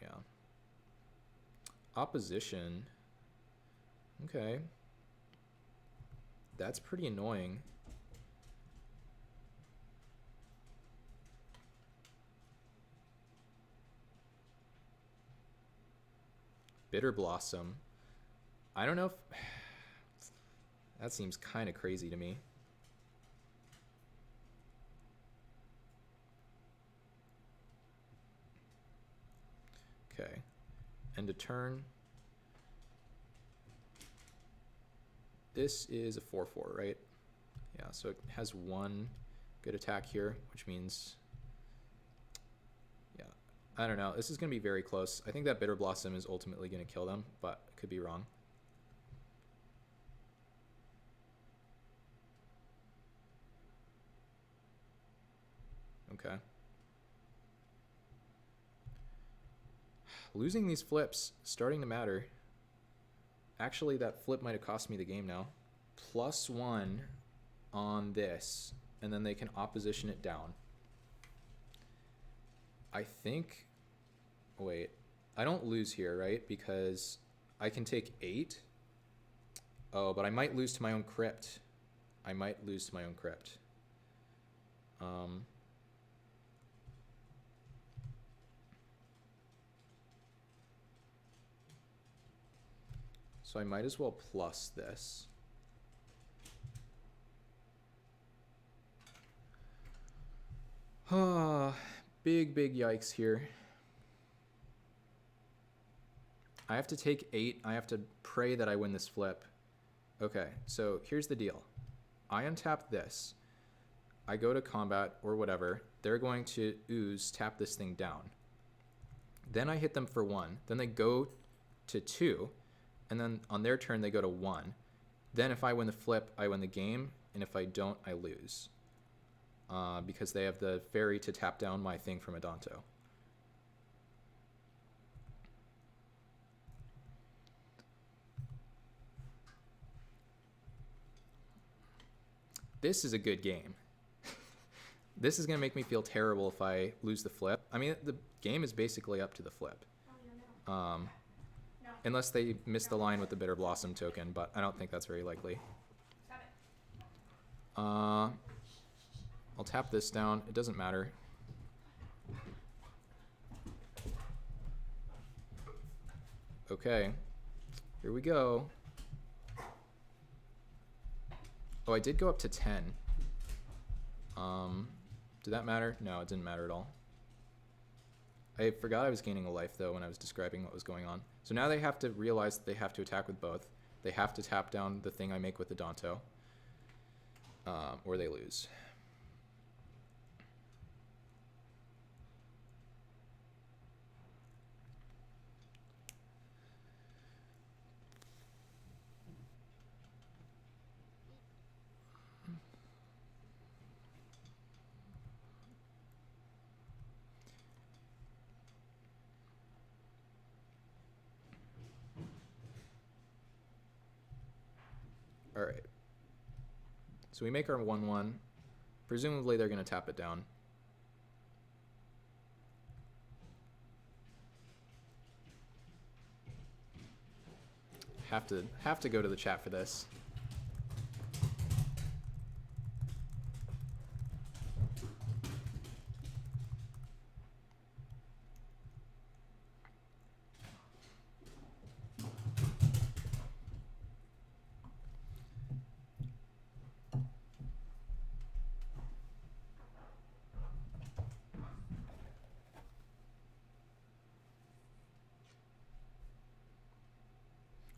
Speaker 1: yeah. Opposition. Okay. That's pretty annoying. Bitter Blossom. I don't know if... That seems kind of crazy to me. Okay. End of turn. This is a 4/4, right? Yeah, so it has 1 good attack here, which means... Yeah, I don't know. This is going to be very close. I think that Bitter Blossom is ultimately going to kill them, but I could be wrong. Okay. Losing these flips, starting to matter. Actually, that flip might have cost me the game now. +1 on this, and then they can opposition it down. I think... Wait. I don't lose here, right? Because I can take 8. Oh, but I might lose to my own crypt. I might lose to my own crypt. So I might as well plus this. Big yikes here. I have to take 8. I have to pray that I win this flip. Okay, so here's the deal. I untap this. I go to combat or whatever, they're going to ooze, tap this thing down. Then I hit them for 1. Then they go to 2. And then on their turn, they go to 1. Then if I win the flip, I win the game. And if I don't, I lose. Because they have the fairy to tap down my thing from Adanto. This is a good game. This is going to make me feel terrible if I lose the flip. I mean, the game is basically up to the flip.
Speaker 2: No.
Speaker 1: Unless they miss the line with the Bitter Blossom token, but I don't think that's very likely.
Speaker 2: Stop it.
Speaker 1: I'll tap this down. It doesn't matter. Okay. Here we go. Oh, I did go up to 10. Did that matter? No, it didn't matter at all. I forgot I was gaining a life, though, when I was describing what was going on. So now they have to realize that they have to attack with both. They have to tap down the thing I make with the Adanto. Or they lose. All right. So we make our 1/1. Presumably they're going to tap it down. Have to go to the chat for this.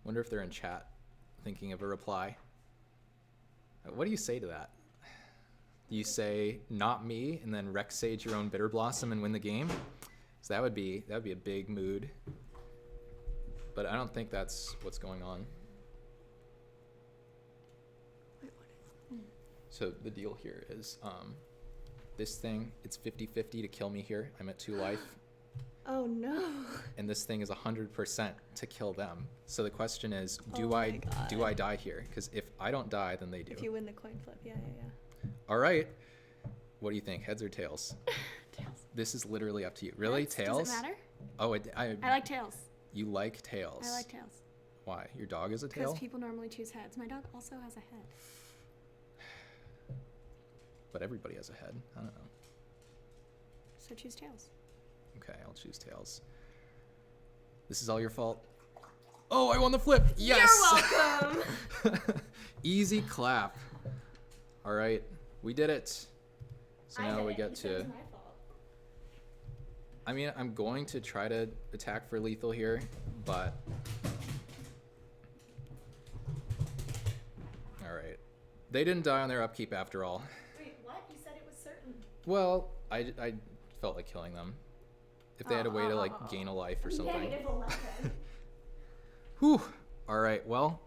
Speaker 1: Wonder if they're in chat thinking of a reply. What do you say to that? Do you say not me and then Rex Sage your own Bitter Blossom and win the game? So that would be a big mood. But I don't think that's what's going on.
Speaker 2: Wait, what?
Speaker 1: So the deal here is this thing, it's 50-50 to kill me here. I'm at 2 life.
Speaker 2: Oh no.
Speaker 1: And this thing is 100% to kill them. So the question is, do
Speaker 2: Oh
Speaker 1: I
Speaker 2: my God.
Speaker 1: do I die here? Because if I don't die, then they do.
Speaker 2: If you win the coin flip, yeah.
Speaker 1: All right. What do you think? Heads or tails?
Speaker 2: Tails.
Speaker 1: This is literally up to you. Really,
Speaker 2: Heads?
Speaker 1: tails?
Speaker 2: Does it matter?
Speaker 1: Oh,
Speaker 2: I like tails.
Speaker 1: You like tails.
Speaker 2: I like tails.
Speaker 1: Why? Your dog is a
Speaker 2: Because
Speaker 1: tail?
Speaker 2: people normally choose heads. My dog also has a head.
Speaker 1: But everybody has a head. I don't know.
Speaker 2: So choose tails.
Speaker 1: Okay, I'll choose tails. This is all your fault. Oh, I won the flip. Yes.
Speaker 2: You're welcome.
Speaker 1: Easy clap. All right, we did it. So now we get to.
Speaker 2: my fault.
Speaker 1: I mean, I'm going to try to attack for lethal here, but. All right, they didn't die on their upkeep after all.
Speaker 2: Wait, what? You said it was certain.
Speaker 1: Well, I felt like killing them. If they had a way to like gain a life or something.
Speaker 2: Negative 11.
Speaker 1: Whew. All right. Well,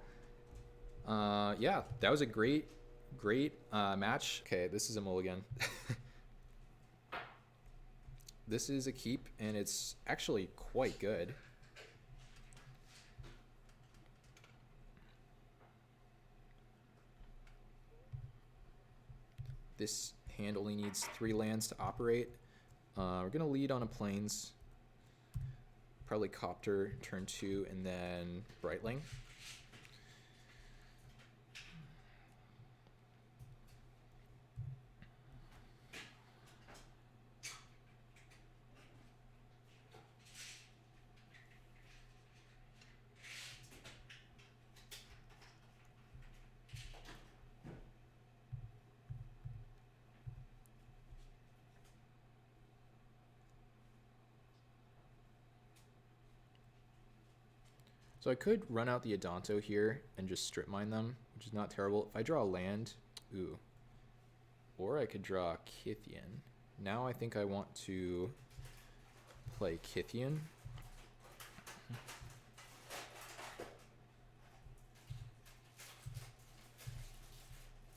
Speaker 1: yeah, that was a great match. Okay, this is a mulligan. This is a keep, and it's actually quite good. This hand only needs 3 lands to operate. We're gonna lead on a plains. Probably Copter, turn 2, and then Brightling. So I could run out the Adanto here and just strip mine them, which is not terrible. If I draw a land, ooh, Or I could draw Kythian. Now I think I want to play Kythian.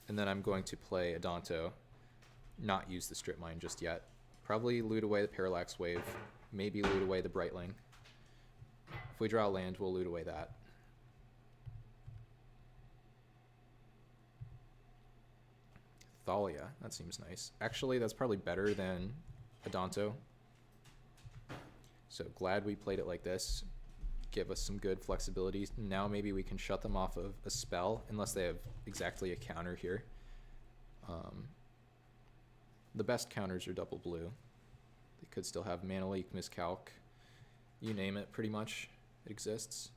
Speaker 1: And then I'm going to play Adanto, not use the Strip Mine just yet. Probably loot away the Parallax Wave, maybe loot away the Brightling. If we draw a land, we'll loot away that. Thalia, that seems nice. Actually, that's probably better than Adanto. So glad we played it like this. Give us some good flexibility. Now maybe we can shut them off of a spell, unless they have exactly a counter here. The best counters are double blue. They could still have Mana Leak, Miscalc. You name it, pretty much. It exists.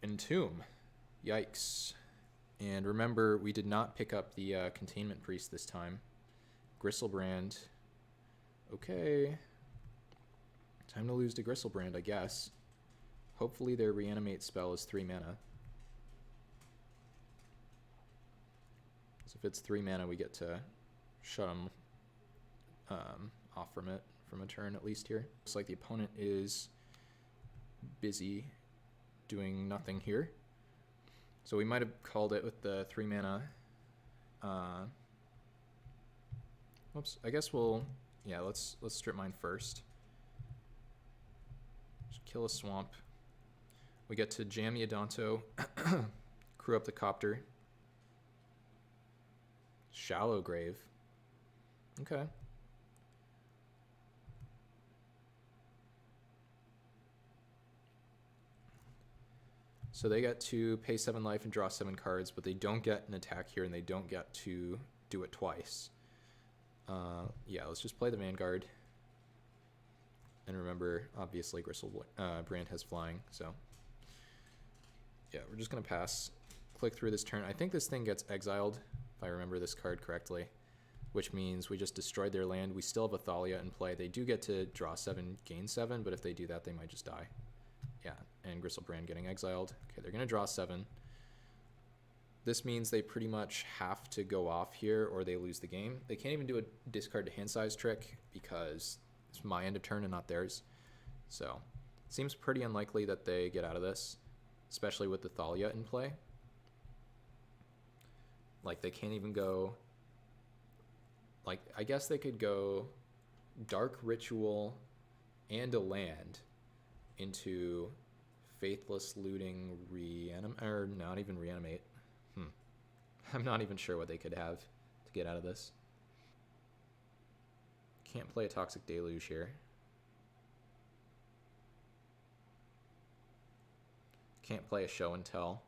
Speaker 1: Entomb. Yikes. And remember, we did not pick up the Containment Priest this time. Gristlebrand. Okay. Time to lose to Gristlebrand, I guess. Hopefully their Reanimate spell is 3 mana. So if it's 3 mana, we get to shut them off from it, from a turn at least here. Looks like the opponent is busy doing nothing here. So we might have called it with the 3 mana. Whoops, I guess we'll, yeah, let's Strip Mine first. Just kill a swamp. We get to jam the Adanto, crew up the Copter. Shallow Grave. Okay. So they get to pay 7 life and draw 7 cards, but they don't get an attack here, and they don't get to do it twice. Yeah, let's just play the Vanguard. And remember, obviously, Gristlebrand has flying, so... Yeah, we're just going to pass. Click through this turn. I think this thing gets exiled, if I remember this card correctly, which means we just destroyed their land. We still have a Thalia in play. They do get to draw 7, gain 7, but if they do that, they might just die. Yeah, and Gristlebrand getting exiled. Okay, they're going to draw 7. This means they pretty much have to go off here or they lose the game. They can't even do a discard to hand size trick because it's my end of turn and not theirs. So it seems pretty unlikely that they get out of this, especially with the Thalia in play. Like, they can't even go... Like, I guess they could go Dark Ritual and a land into Faithless Looting or not even Reanimate. I'm not even sure what they could have to get out of this. Can't play a Toxic Deluge here. Can't play a Show and Tell.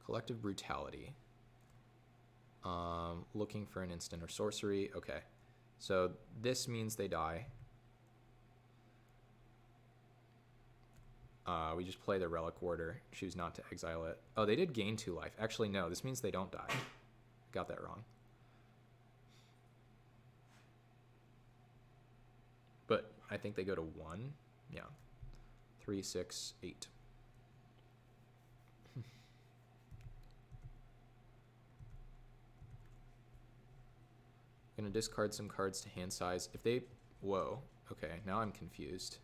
Speaker 1: Collective Brutality. Looking for an instant or sorcery. Okay. So this means they die. We just play the Relic Warder, choose not to exile it. Oh, they did gain 2 life. Actually, no, this means they don't die. Got that wrong. But I think they go to 1. Yeah. 3, 6, 8. Gonna discard some cards to hand size. If they... Whoa. Okay, now I'm confused.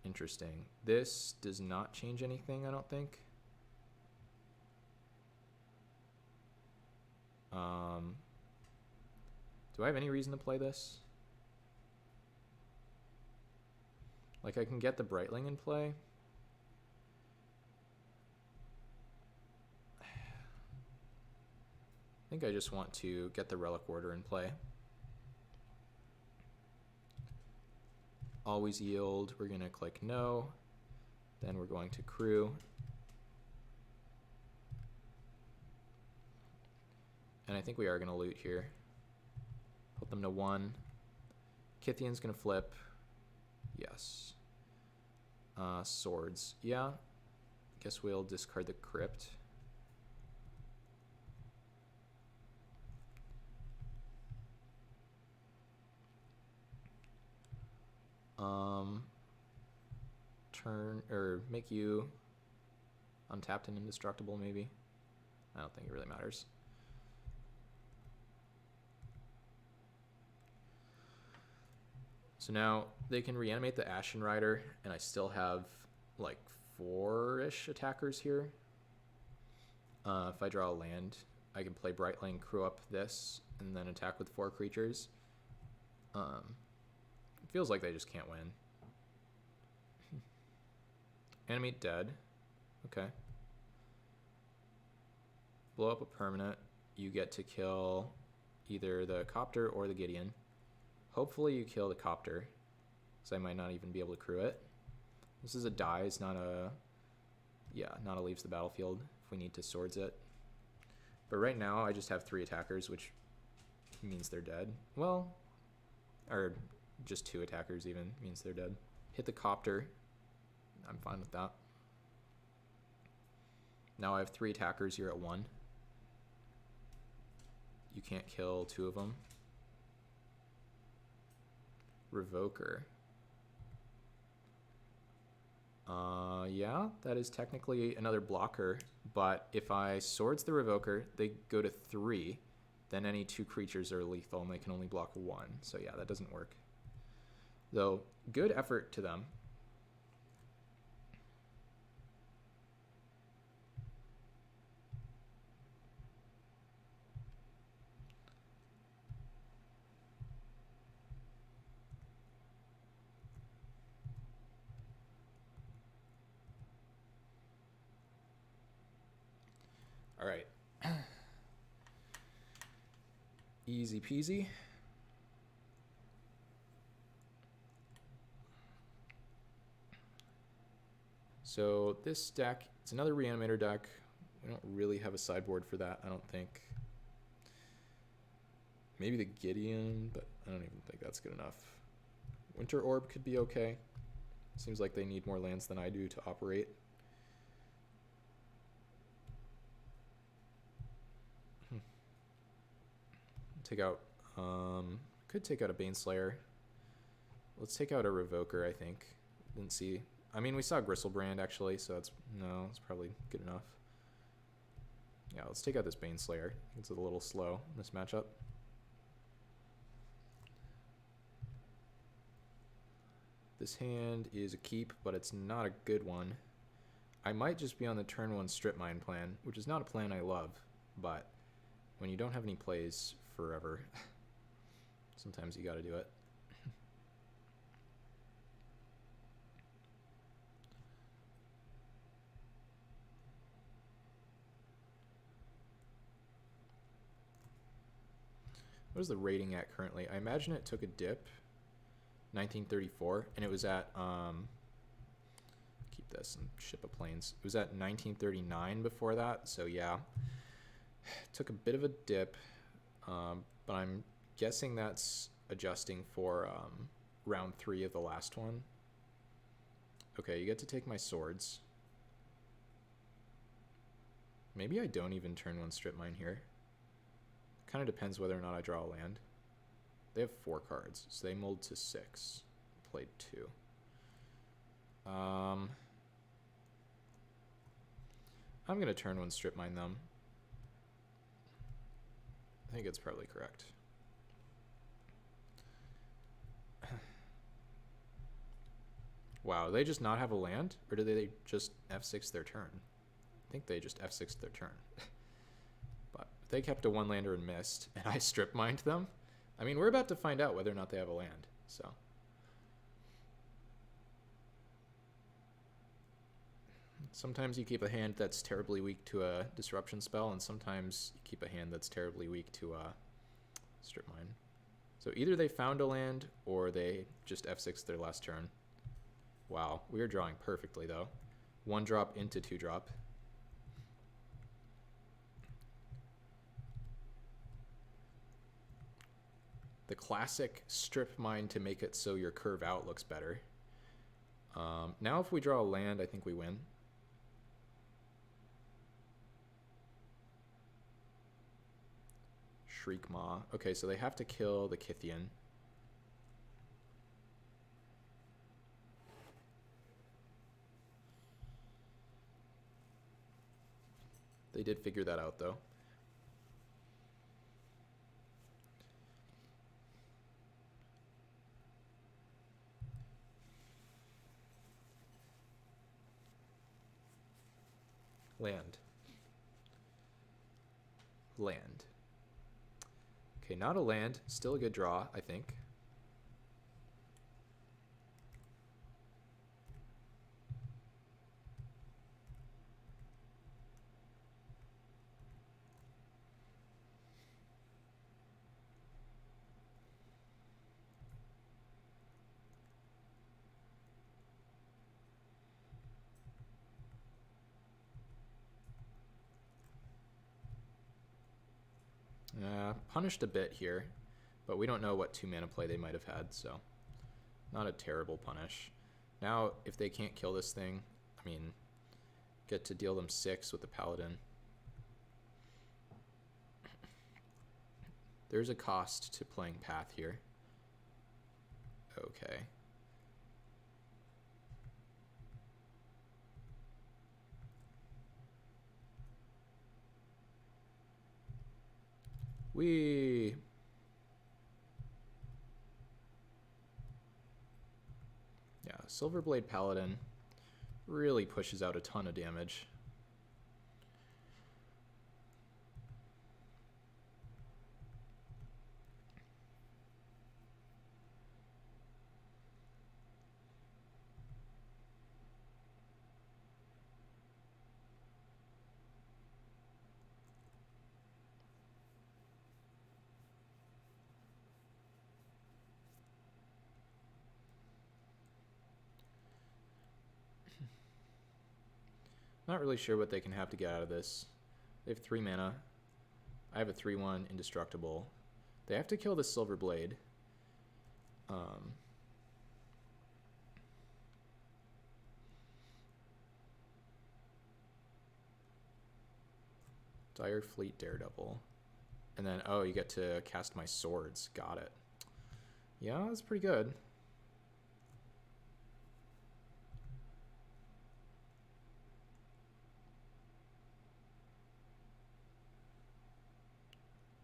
Speaker 1: Interesting. This does not change anything, I don't think. Do I have any reason to play this? Like, I can get the Brightling in play. I think I just want to get the Relic Warder in play. Always yield. We're going to click no. Then we're going to crew. And I think we are going to loot here. Put them to 1. Kythian's going to flip. Yes. Swords. Yeah. Guess we'll discard the Crypt. Turn or make you untapped and indestructible, maybe. I don't think it really matters. So now they can reanimate the Ashen Rider, and I still have like 4-ish attackers here. If I draw a land, I can play Brightling, crew up this, and then attack with 4 creatures. It feels like they just can't win. Animate dead. Okay. Blow up a permanent. You get to kill either the Copter or the Gideon. Hopefully you kill the Copter, because I might not even be able to crew it. This is a dies, not a... Yeah, not a leaves the battlefield if we need to swords it. But right now I just have 3 attackers, which means they're dead. Well, or just 2 attackers even means they're dead. Hit the Copter. I'm fine with that. Now I have 3 attackers, you're at 1. You can't kill 2 of them. Revoker. Yeah, that is technically another blocker, but if I swords the Revoker, they go to 3, then any 2 creatures are lethal and they can only block 1. So yeah, that doesn't work. Though, good effort to them. All right. Easy peasy. So this deck, it's another Reanimator deck. We don't really have a sideboard for that, I don't think. Maybe the Gideon, but I don't even think that's good enough. Winter Orb could be okay. Seems like they need more lands than I do to operate. Take out, could take out a Baneslayer. Let's take out a Revoker, I think. Didn't see, I mean, we saw Gristlebrand actually, so that's, no, it's probably good enough. Yeah, let's take out this Baneslayer. It's a little slow in this matchup. This hand is a keep, but it's not a good one. I might just be on the turn 1 Strip Mine plan, which is not a plan I love, but when you don't have any plays forever, sometimes you gotta do it. What is the rating at currently? I imagine it took a dip, 1934, and it was at, keep this and ship of planes. It was at 1939 before that, so yeah. Took a bit of a dip, but I'm guessing that's adjusting for round 3 of the last one. Okay, you get to take my swords. Maybe I don't even turn 1 Strip Mine here. Kind of depends whether or not I draw a land. They have 4 cards, so they mold to 6. Played 2. I'm gonna turn 1 Strip Mine them. I think it's probably correct. Wow, do they just not have a land? Or do they just F6 their turn? I think they just F6 their turn. But if they kept a 1-lander and missed, and I Strip Mined them, I mean, we're about to find out whether or not they have a land, so. Sometimes you keep a hand that's terribly weak to a disruption spell, and sometimes you keep a hand that's terribly weak to a Strip Mine. So either they found a land, or they just F6 their last turn. Wow, we are drawing perfectly though. 1 drop into 2 drop. The classic Strip Mine to make it so your curve out looks better. Now if we draw a land, I think we win. Shriekmaw. Okay, so they have to kill the Kythian. They did figure that out, though. Land. Land. Okay, not a land. Still a good draw, I think. Punished a bit here, but we don't know what 2-mana play they might have had, so not a terrible punish. Now, if they can't kill this thing, I mean, get to deal them 6 with the Paladin. There's a cost to playing Path here. Okay. Yeah, Silverblade Paladin really pushes out a ton of damage. Not really sure what they can have to get out of this. They have 3 mana. I have a 3/1 indestructible. They have to kill the Silverblade. Dire Fleet Daredevil. And then, oh, you get to cast my swords. Got it. Yeah, that's pretty good.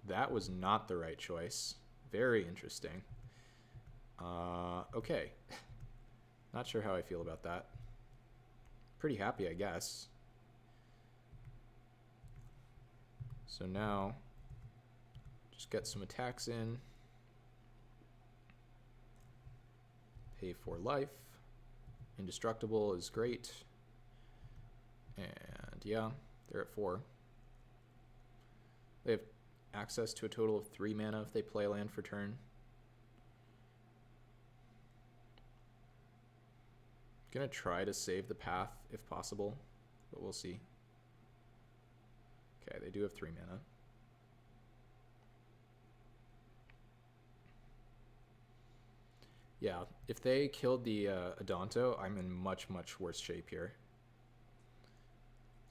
Speaker 1: That was not the right choice. Very interesting. Okay. Not sure how I feel about that. Pretty happy, I guess. So now, just get some attacks in. Pay 4 life. Indestructible is great. And yeah, they're at 4. They have access to a total of 3 mana if they play land for turn. Gonna try to save the path if possible, but we'll see. Okay, they do have 3 mana. Yeah, if they killed the Adanto, I'm in much, much worse shape here.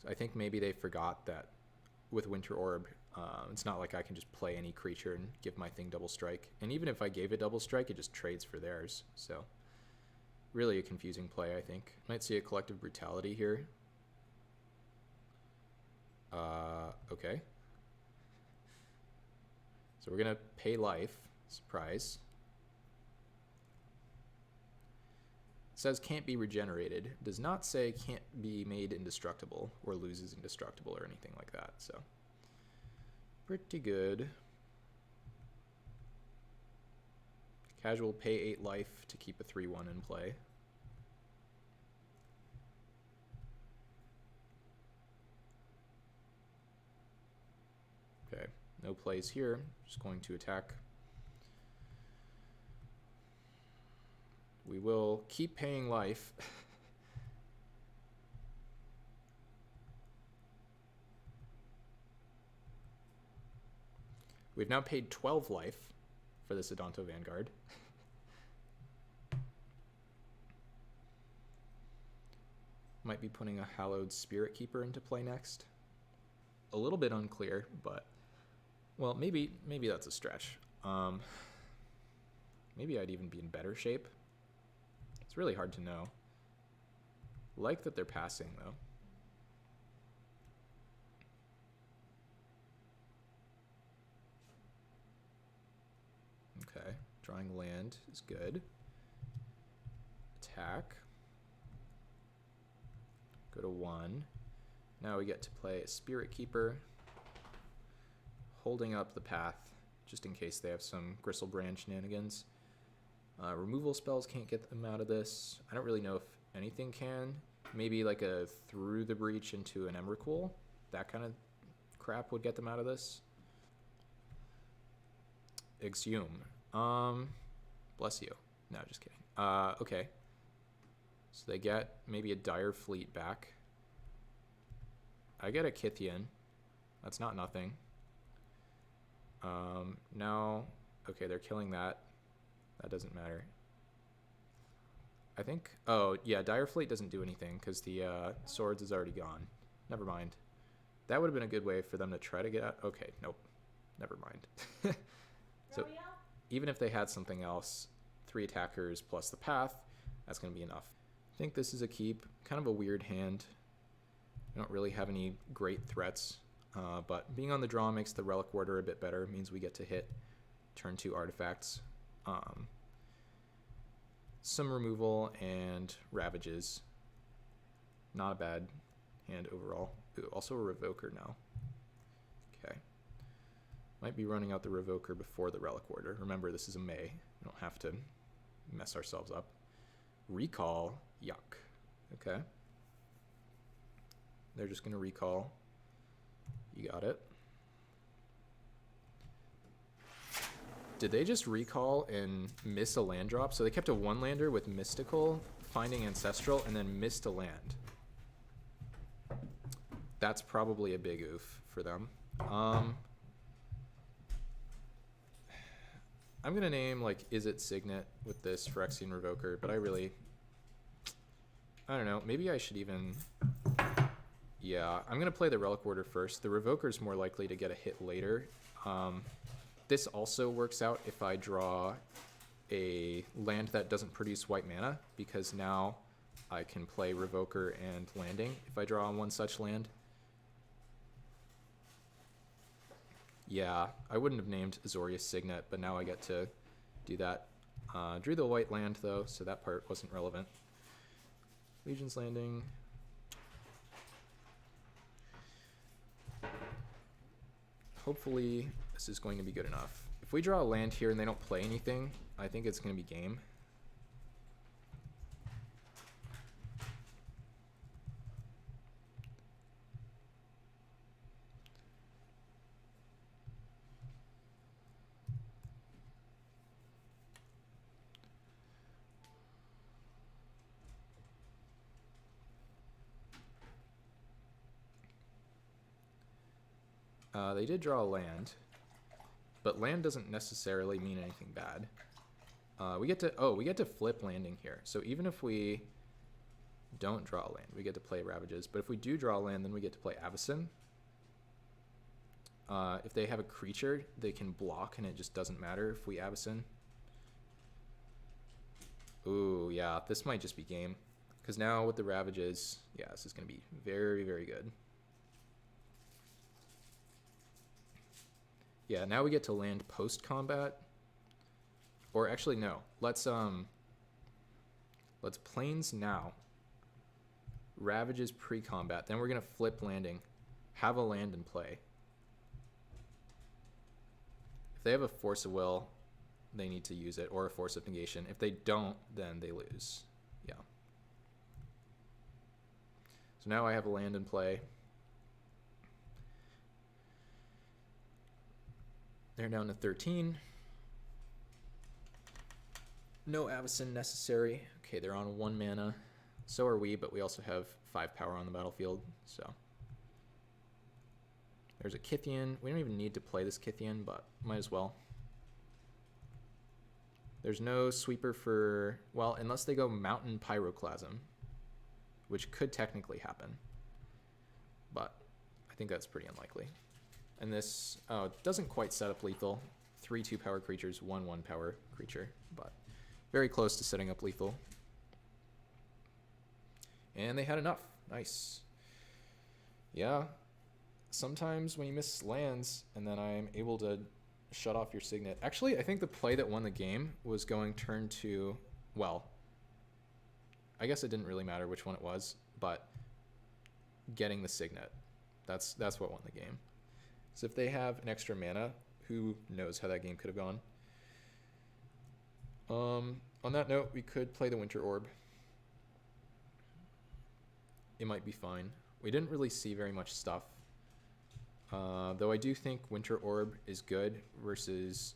Speaker 1: So I think maybe they forgot that with Winter Orb, it's not like I can just play any creature and give my thing double strike. And even if I gave it double strike, it just trades for theirs. So really a confusing play, I think. Might see a Collective Brutality here. Okay. So we're going to pay life. Surprise. It says can't be regenerated. Does not say can't be made indestructible or loses indestructible or anything like that. So pretty good. Casual, pay 8 life to keep a 3/1 in play. Okay, no plays here. Just going to attack. We will keep paying life. We've now paid 12 life for this Adanto Vanguard. Might be putting a Hallowed Spirit Keeper into play next. A little bit unclear, but well, maybe that's a stretch. Maybe I'd even be in better shape. It's really hard to know. Like that they're passing though. Drawing land is good. Attack. Go to 1. Now we get to play a Spirit Keeper, holding up the path just in case they have some Gristlebrand shenanigans. Removal spells can't get them out of this. I don't really know if anything can. Maybe like a Through the Breach into an Emrakul. That kind of crap would get them out of this. Exhume. Bless you. No, just kidding. Okay. So they get maybe a Dire Fleet back. I get a Kythian. That's not nothing. Now, okay, they're killing that. That doesn't matter. I think, oh, yeah, Dire Fleet doesn't do anything because the swords is already gone. Never mind. That would have been a good way for them to try to get out. Okay, nope. Never mind. So even if they had something else, 3 attackers plus the path, that's going to be enough. I think this is a keep. Kind of a weird hand. I don't really have any great threats, but being on the draw makes the Relic Warder a bit better. It means we get to hit turn 2 artifacts. Some removal and Ravages. Not a bad hand overall. Ooh, also a Revoker now. Okay. Might be running out the Revoker before the Relic Warder. Remember, this is a May. We don't have to mess ourselves up. Recall. Yuck. Okay. They're just going to recall. You got it. Did they just recall and miss a land drop? So they kept a 1-lander with Mystical, Finding Ancestral, and then missed a land. That's probably a big oof for them. I'm going to name, like, Izzet Signet with this Phyrexian Revoker, but I don't know. Maybe I should even... Yeah, I'm going to play the Relic Warder first. The Revoker is more likely to get a hit later. This also works out if I draw a land that doesn't produce white mana, because now I can play Revoker and Landing if I draw on one such land. Yeah, I wouldn't have named Azorius Signet, but now I get to do that. Drew the white land, though, so that part wasn't relevant. Legion's Landing. Hopefully this is going to be good enough. If we draw a land here and they don't play anything, I think it's going to be game. They did draw a land, but land doesn't necessarily mean anything bad. We get to flip landing here. So even if we don't draw a land, we get to play Ravages. But if we do draw a land, then we get to play Avacyn. If they have a creature, they can block, and it just doesn't matter if we Avacyn. Ooh, yeah, this might just be game. Because now with the Ravages, yeah, this is going to be very, very good. Yeah, now we get to land post-combat. Or actually, no. Let's Plains now. Ravages pre-combat. Then we're going to flip landing. Have a land in play. If they have a Force of Will, they need to use it, or a Force of Negation. If they don't, then they lose. Yeah. So now I have a land in play. They're down to 13. No Avacyn necessary. Okay, they're on 1 mana. So are we, but we also have 5 power on the battlefield, so. There's a Kythian. We don't even need to play this Kythian, but might as well. There's no sweeper for, well, unless they go Mountain Pyroclasm, which could technically happen. But I think that's pretty unlikely. And this doesn't quite set up lethal. 3 2-power creatures, 1 1-power creature, but very close to setting up lethal. And they had enough. Nice. Yeah. Sometimes when you miss lands and then I'm able to shut off your signet. Actually, I think the play that won the game was going turn to, well, I guess it didn't really matter which one it was, but getting the signet. That's what won the game. So if they have an extra mana, who knows how that game could have gone. On that note, we could play the Winter Orb. It might be fine. We didn't really see very much stuff. Though I do think Winter Orb is good versus...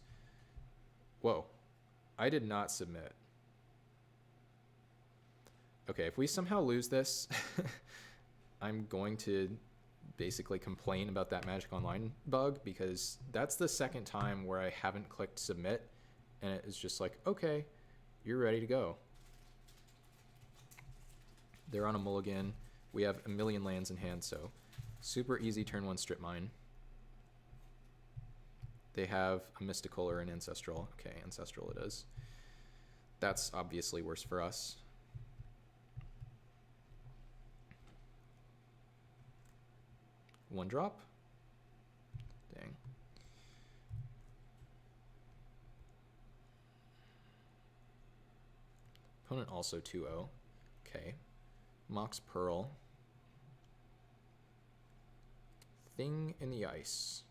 Speaker 1: Whoa. I did not submit. Okay, if we somehow lose this, I'm going to basically complain about that Magic Online bug, because that's the second time where I haven't clicked submit and it is just like, okay, you're ready to go. They're on a mulligan. We have a million lands in hand, so super easy turn one strip mine. They have a mystical or an ancestral. Okay, ancestral it is. That's obviously worse for us. One drop? Dang. Opponent also 2-0. Okay. Mox Pearl. Thing in the Ice.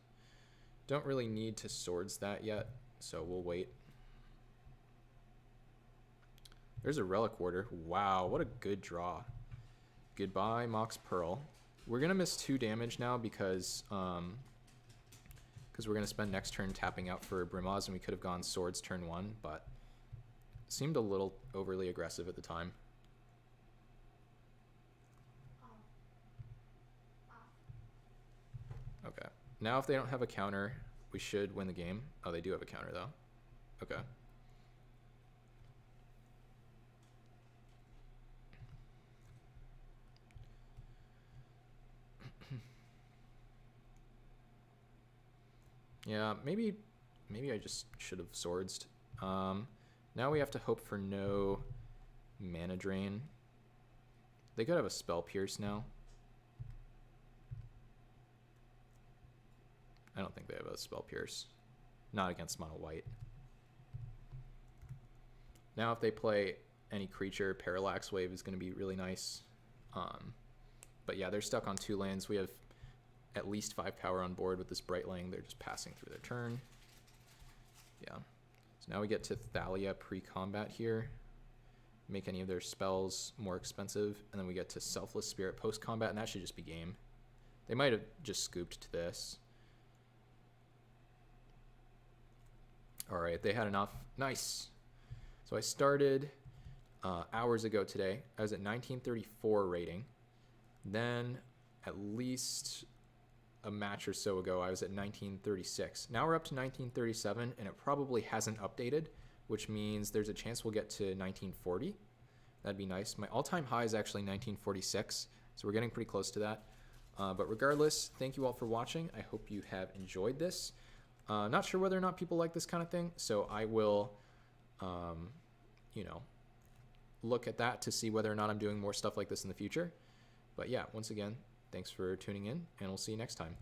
Speaker 1: Don't really need to swords that yet, so we'll wait. There's a Relic Warder. Wow, what a good draw. Goodbye, Mox Pearl. We're going to miss 2 damage now because we're going to spend next turn tapping out for Brimaz, and we could have gone swords turn 1, but seemed a little overly aggressive at the time. Okay. Now if they don't have a counter, we should win the game. Oh, they do have a counter though. Okay. Yeah, maybe I just should have swordsed. Now we have to hope for no mana drain. They could have a Spell Pierce now. I don't think they have a Spell Pierce. Not against mono white. Now if they play any creature, Parallax Wave is going to be really nice. But yeah, they're stuck on 2 lands. We have at least 5 power on board with this Brightling. They're just passing through their turn. Yeah. So now we get to Thalia pre-combat here. Make any of their spells more expensive. And then we get to Selfless Spirit post-combat, and that should just be game. They might have just scooped to this. All right, they had enough. Nice. So I started hours ago today. I was at 1934 rating. Then at least a match or so ago, I was at 1936. Now we're up to 1937, and it probably hasn't updated, which means there's a chance we'll get to 1940. That'd be nice. My all-time high is actually 1946, so we're getting pretty close to that. But regardless, thank you all for watching. I hope you have enjoyed this. Not sure whether or not people like this kind of thing, so I will, look at that to see whether or not I'm doing more stuff like this in the future. But yeah, once again, thanks for tuning in, and we'll see you next time.